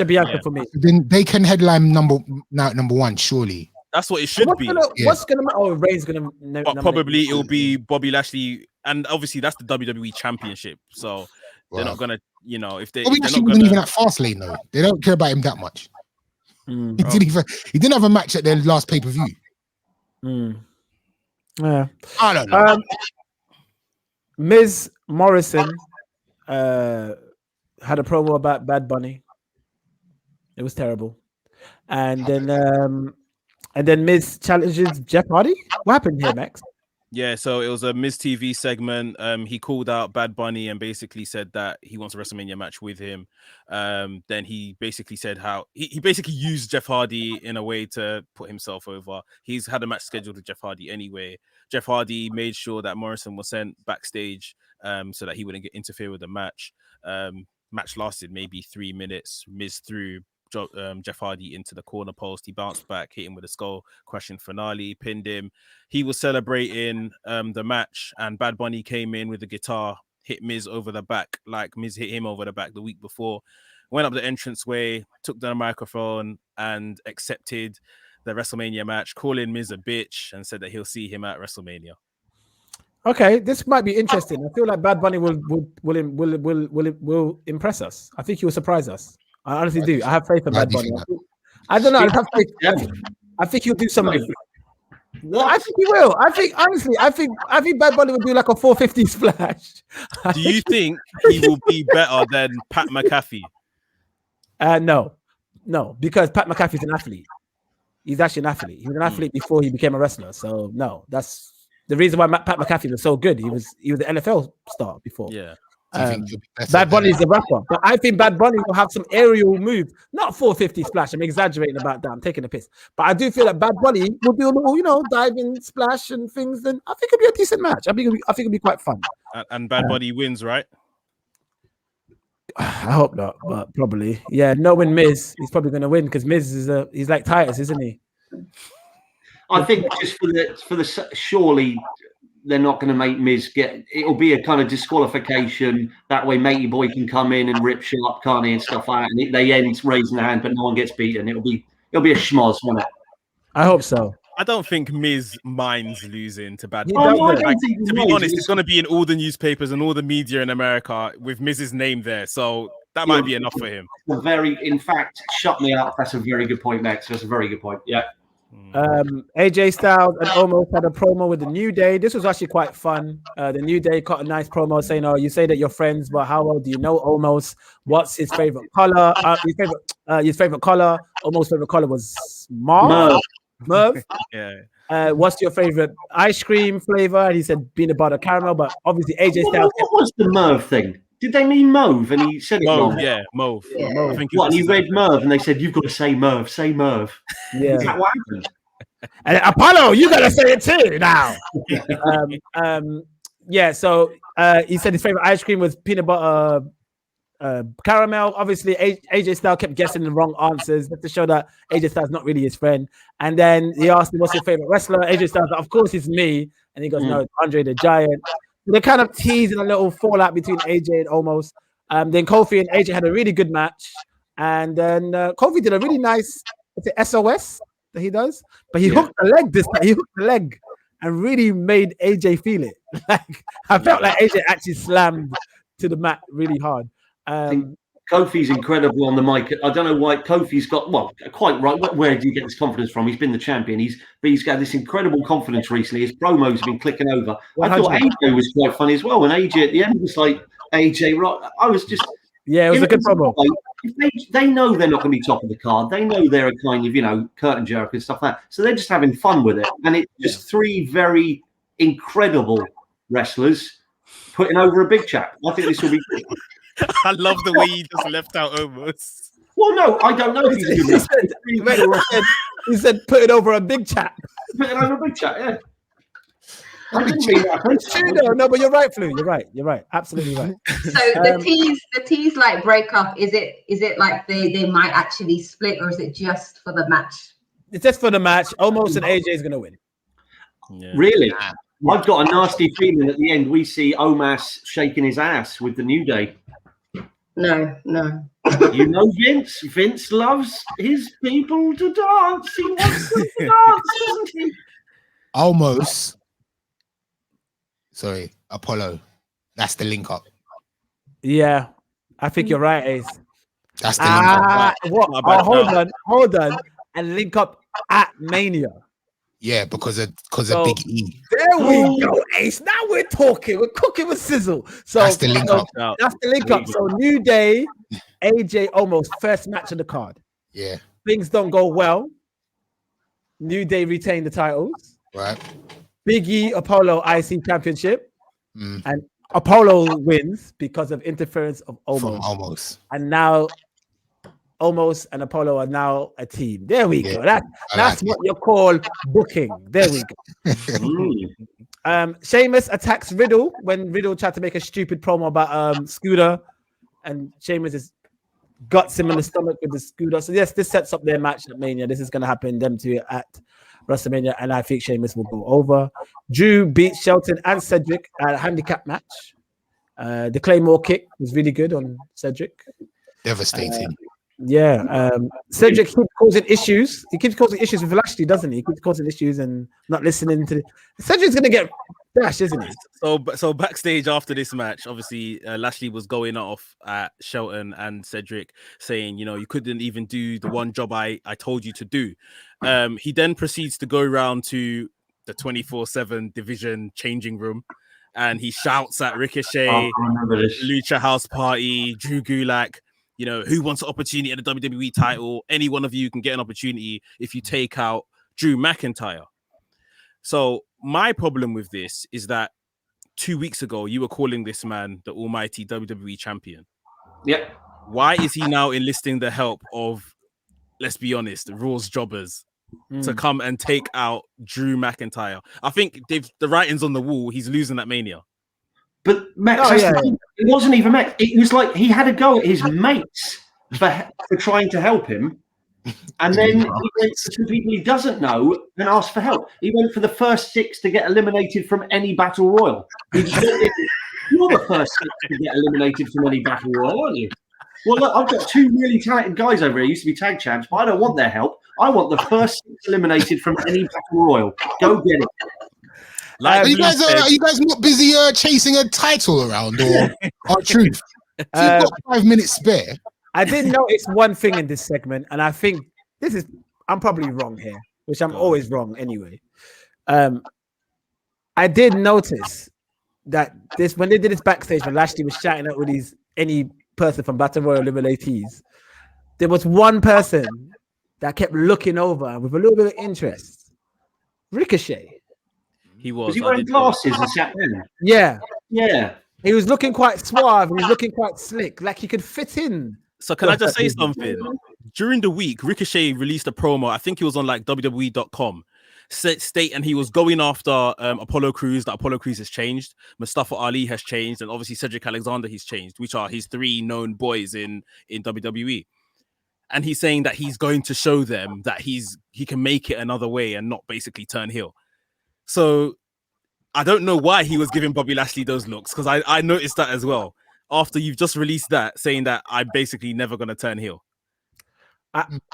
Bianca for me. Then they can headline number 1, surely. That's what it should be. What's gonna? Oh, Ray's gonna. But probably it'll be Bobby Lashley, and obviously that's the WWE Championship. So they're not gonna, if they. Bobby Lashley wasn't even at Fastlane though. They don't care about him that much. He didn't have a match at their last pay-per-view. Yeah, I don't know. Ms. Morrison had a promo about Bad Bunny. It was terrible, and then Miz challenges Jeff Hardy. What happened here, Max? Yeah, so it was a Miz TV segment. He called out Bad Bunny and basically said that he wants a WrestleMania match with him. Then he basically said how he basically used Jeff Hardy in a way to put himself over. He's had a match scheduled with Jeff Hardy anyway. Jeff Hardy made sure that Morrison was sent backstage so that he wouldn't interfere with the match. Match lasted maybe 3 minutes. Miz threw Jeff Hardy into the corner post. He bounced back, hit him with a skull crushing finale, pinned him. He was celebrating the match, and Bad Bunny came in with the guitar, hit Miz over the back like Miz hit him over the back the week before. Went up the entranceway, took the microphone and accepted the WrestleMania match, calling Miz a bitch and said that he'll see him at WrestleMania. Okay, this might be interesting. I feel like Bad Bunny will impress us. I think he will surprise us. I honestly do. I have faith in Bad Bunny. I don't know. I have faith. I think he'll do something. I think he will. I think Bad Bunny will do like a 450 splash. Do you think he will be better than Pat McAfee? No, because Pat McAfee's an athlete. He's actually an athlete. He was an athlete before he became a wrestler. So no, that's the reason why Pat McAfee was so good. He was an NFL star before. Yeah. Bad Bunny is a rapper, but I think Bad Bunny will have some aerial move, not 450 splash. I'm exaggerating about that. I'm taking a piss, but I do feel that Bad Bunny will do a little, diving splash and things. Then I think it'll be a decent match. I think it'll be quite fun. And Bad Bunny wins, right? I hope not, but probably. Yeah, knowing Miz, he's probably going to win because Miz he's like Titus, isn't he? I think just for the surely they're not going to make Miz get. It'll be a kind of disqualification. That way, Matey Boy can come in and rip shit up, can't he, and stuff like that. And they end raising their hand, but no one gets beaten. It'll be a schmoz, won't it? I hope so. I don't think Miz minds losing to Bad He Bunny. doesn't. Like, to be honest, it's going to be in all the newspapers and all the media in America with Miz's name there. So that might be enough for him. In fact, shut me up. That's a very good point, Max. That's a very good point. Yeah. AJ Styles and Omos had a promo with the New Day. This was actually quite fun. The New Day cut a nice promo saying, "Oh, you say that you're friends, but how well do you know Omos? What's his favorite color? His favorite color? Omos' favorite color was Merv. Yeah. What's your favorite ice cream flavor?" And he said peanut butter caramel. But obviously, AJ Styles. What was the Merv thing? Did they mean Mauve? And he said it wrong. Yeah, Mauve. Yeah. I think What? And he read Merv, and they said, "You've got to say Merv. Say Merv." Yeah. Is that what happened? And Apollo, you gotta say it too now. So he said his favorite ice cream was peanut butter caramel. Obviously, AJ Styles kept guessing the wrong answers just to show that AJ Styles not really his friend. And then he asked him, "What's your favorite wrestler?" AJ Styles, "Of course, it's me." And he goes, "No, it's Andre the Giant." They're kind of teasing a little fallout between AJ and Omos. Then Kofi and AJ had a really good match, and then Kofi did a really nice SOS that he does, but he hooked the leg this time. He hooked the leg and really made AJ feel it. Like I felt like AJ actually slammed to the mat really hard. Kofi's incredible on the mic. I don't know why Kofi's got quite right. Where did you get this confidence from? He's been the champion. He's got this incredible confidence recently. His promos have been clicking over. 100%. I thought AJ was quite funny as well. When AJ at the end was like AJ Rock, I was just it was a good promo. They know they're not going to be top of the card. They know they're a kind of curtain jerk and stuff like that. So they're just having fun with it. And it's just three very incredible wrestlers putting over a big chap. I think this will be good. I love the way you just left out Omos. Well, no, I don't know if he's a good wrestler. He said, "Put it over a big chap." Put it over a big chap, yeah. No, but you're right, Flu. You're right. Absolutely right. So the tease like breakup, is it like they might actually split, or is it just for the match? It's just for the match. Omos and AJ is gonna win. Yeah. Really? I've got a nasty feeling at the end we see Omos shaking his ass with the New Day. No. You know Vince. Vince loves his people to dance. He wants them to dance, doesn't he? Almost. Sorry, Apollo. That's the link up. Yeah, I think you're right, Ace. That's the link up. What? Hold on. And link up at Mania. Yeah, because of Big E. There we go, Ace. Now we're talking. We're cooking with sizzle. So that's the link up. That's the link up. So New Day, AJ almost first match of the card. Yeah. Things don't go well. New Day retain the titles. Right. Big E Apollo IC Championship. And Apollo wins because of interference of Omos. And now Omos and Apollo are now a team. There we go. That's what you call booking. There we go. Sheamus attacks Riddle when Riddle tried to make a stupid promo about Scooter, and Sheamus is guts him in the stomach with the Scooter. So yes, this sets up their match at Mania. This is going to happen them two at WrestleMania, and I think Sheamus will go over. Drew beats Shelton and Cedric at a handicap match. The Claymore kick was really good on Cedric. Devastating. Cedric keeps causing issues. He keeps causing issues with Lashley, doesn't he? He keeps causing issues and not listening to. Cedric's gonna get bashed, isn't he? So backstage after this match, obviously Lashley was going off at Shelton and Cedric, saying, you couldn't even do the one job I told you to do. He then proceeds to go around to the 24/7 division changing room, and he shouts at Ricochet, Lucha House Party, Drew Gulak. Who wants an opportunity at the WWE title? Any one of you can get an opportunity if you take out Drew McIntyre. So my problem with this is that 2 weeks ago, you were calling this man the almighty WWE champion. Yep. Why is he now enlisting the help of, let's be honest, Raw's jobbers to come and take out Drew McIntyre? I think the writing's on the wall. He's losing that Mania. But Max, it wasn't even Max. It was like he had a go at his mates for trying to help him. And then he went to some people he doesn't know and asked for help. He went for the first 6 to get eliminated from any battle royal. You're the first 6 to get eliminated from any battle royal, aren't you? Well, look, I've got 2 really talented guys over here. Used to be tag champs, but I don't want their help. I want the first 6 eliminated from any battle royal. Go get it. Are you guys not busy chasing a title around or R-Truth? If you've got 5 minutes spare. I did notice one thing in this segment, and I think I'm probably wrong here, which I'm always wrong anyway. I did notice that when they did this backstage, when Lashley was shouting out with any person from Battle Royal eliminatees, there was one person that kept looking over with a little bit of interest. Ricochet. He was. Was he wearing glasses and sat down? Yeah. Yeah. He was looking quite suave. He was looking quite slick, like he could fit in. So can I just say something? During the week, Ricochet released a promo. I think he was on like WWE.com. And he was going after Apollo Crews. That Apollo Crews has changed. Mustafa Ali has changed, and obviously Cedric Alexander he's changed, which are his 3 known boys in WWE. And he's saying that he's going to show them that he can make it another way and not basically turn heel. So I don't know why he was giving Bobby Lashley those looks, because I noticed that as well. After you've just released that, saying that I'm basically never going to turn heel.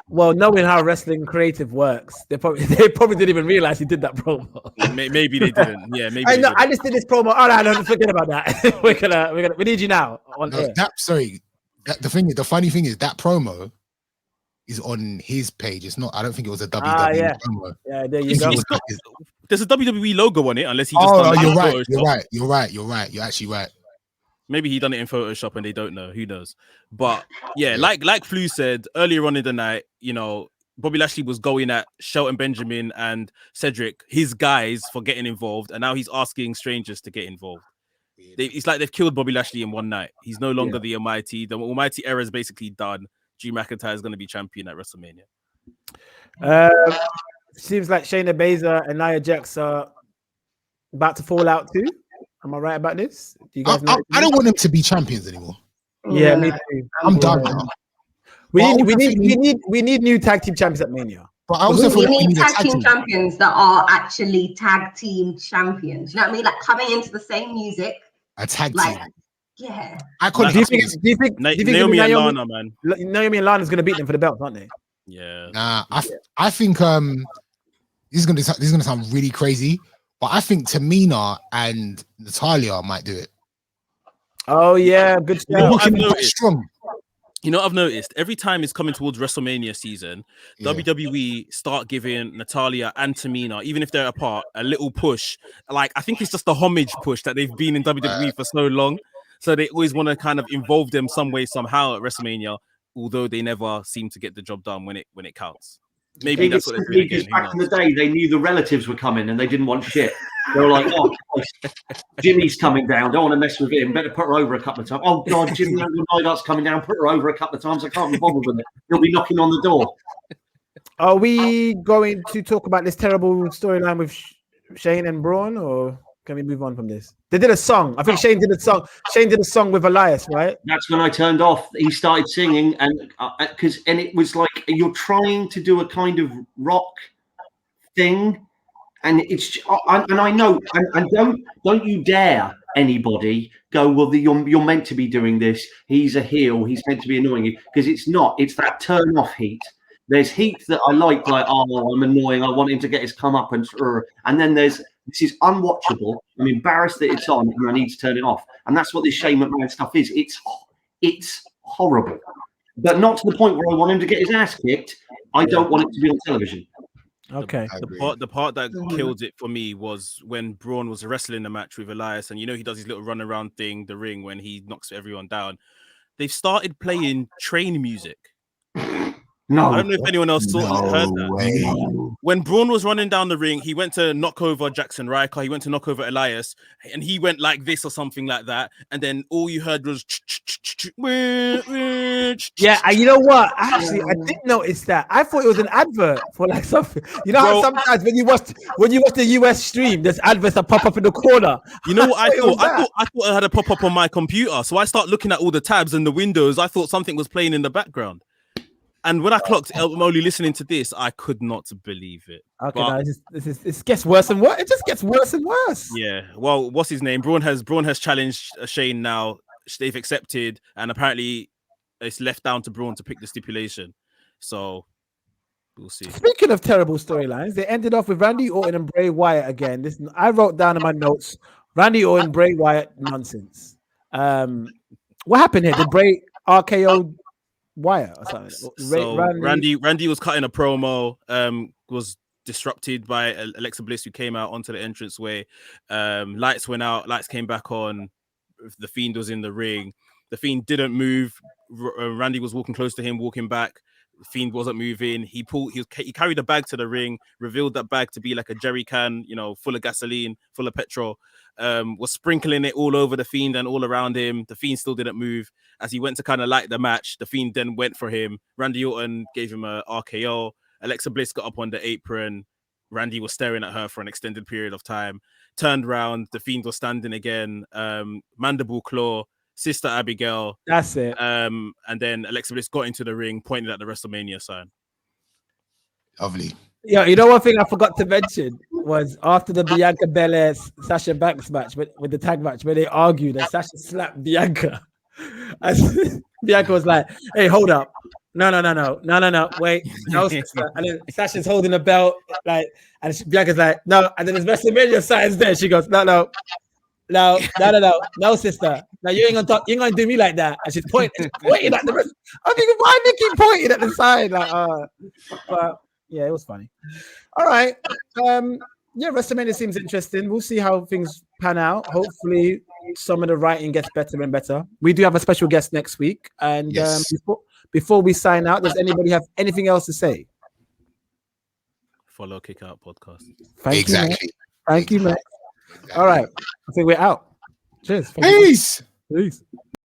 Well, knowing how wrestling creative works, they probably didn't even realize he did that promo. Maybe they didn't. Yeah, maybe. I just did this promo. All right, don't forget about that. we need you now. The funny thing is that promo is on his page. It's not. I don't think it was a WWE promo. Yeah, there you go. There's a WWE logo on it, unless he just. You're right. You're actually right. Maybe he done it in Photoshop and they don't know. Who knows? But yeah, like Flu said earlier on in the night, Bobby Lashley was going at Shelton Benjamin and Cedric, his guys, for getting involved, and now he's asking strangers to get involved. It's like they've killed Bobby Lashley in one night. He's no longer the Almighty. The Almighty era is basically done. Drew McIntyre is going to be champion at WrestleMania. Seems like Shayna Baszler and Nia Jax are about to fall out too. Am I right about this? Do you guys know? I don't want them to be champions anymore. Yeah, me too. I'm done now. We need new tag team champions at Mania. But I also we need tag team champions that are actually tag team champions. You know what I mean? Like coming into the same music. A tag team. Yeah. Do you think Naomi and Lana, man? Naomi and Lana is going to beat them for the belts, aren't they? Yeah. Nah, I think this is gonna sound really crazy, but I think Tamina and Natalia might do it. Oh yeah, good stuff. Strong. You know, I've noticed every time it's coming towards WrestleMania season, WWE start giving Natalia and Tamina, even if they're apart, a little push. Like, I think it's just a homage push that they've been in WWE for so long. So they always want to kind of involve them some way, somehow at WrestleMania, although they never seem to get the job done when it counts. Maybe that's what they're doing again. Back in the day, they knew the relatives were coming and they didn't want shit. They were like, oh, Jimmy's coming down. Don't want to mess with him. Better put her over a couple of times. Oh, God, Jimmy Neidhart's coming down. Put her over a couple of times. I can't be bothered with it. He'll be knocking on the door. Are we going to talk about this terrible storyline with Shane and Braun, or can we move on from this? They did a song. I think Shane did a song. Shane did a song with Elias, right? That's when I turned off. He started singing, and it was like you're trying to do a kind of rock thing, and I know, and don't you dare anybody go, well, you're meant to be doing this. He's a heel. He's meant to be annoying you, because it's not. It's that turn off heat. There's heat that I like, oh, I'm annoying. I want him to get his comeuppance, and then there's. This is unwatchable. I'm embarrassed that it's on and I need to turn it off. And that's what this Shane McMahon stuff is. It's horrible. But not to the point where I want him to get his ass kicked. I don't want it to be on television. Okay. The part that killed it for me was when Braun was wrestling the match with Elias, and he does his little run around thing, the ring, when he knocks everyone down. They've started playing train music. No, I don't know if anyone else heard that. Way. When Braun was running down the ring, he went to knock over Jackson Riker. He went to knock over Elias, and he went like this or something like that. And then all you heard was yeah. You know what? I didn't notice that. I thought it was an advert for like something. You know how sometimes when you watch the US stream, there's adverts that pop up in the corner. You know what I thought? I thought it had a pop up on my computer, so I start looking at all the tabs and the windows. I thought something was playing in the background. And when I clocked, I'm only listening to this, I could not believe it. Okay, But, no, this gets worse and worse. It just gets worse and worse. yeah. Well, what's his name? Braun has challenged Shane now. They've accepted, and apparently it's left down to Braun to pick the stipulation. So we'll see. Speaking of terrible storylines, they ended off with Randy Orton and Bray Wyatt again. This I wrote down in my notes: Randy Orton, Bray Wyatt nonsense. What happened here? Did Bray RKO Wyatt or something? So Randy was cutting a promo. Was disrupted by Alexa Bliss, who came out onto the entranceway. Lights went out. Lights came back on. The Fiend was in the ring. The Fiend didn't move. Randy was walking close to him, walking back. The Fiend wasn't moving. He carried a bag to the ring, revealed that bag to be like a jerry can, full of gasoline, full of petrol. Was sprinkling it all over the Fiend and all around him. The Fiend still didn't move. As he went to kind of light the match, the Fiend then went for him. Randy Orton gave him a RKO. Alexa Bliss got up on the apron. Randy was staring at her for an extended period of time. Turned around, the Fiend was standing again. Mandible claw, Sister Abigail. That's it. And then Alexa Bliss got into the ring, pointed at the WrestleMania sign. Lovely. Yeah, one thing I forgot to mention was after the Bianca Belair Sasha Banks match with the tag match where they argued and Sasha slapped Bianca. And Bianca was like, "Hey, hold up. No. Wait, no, sister." And then Sasha's holding the belt, and Bianca's like, "No." And then there's WrestleMania signs there. She goes, "No, sister. No, you ain't gonna do me like that." And she's pointing at the rest. I'm thinking, why Nikki pointing at the side? But yeah, it was funny. All right. Yeah, WrestleMania seems interesting. We'll see how things pan out. Hopefully, some of the writing gets better and better. We do have a special guest next week. And yes. Before we sign out, does anybody have anything else to say? Follow Kick Out Podcast. Thank you, Matt. All right. I think we're out. Cheers. Peace. Peace.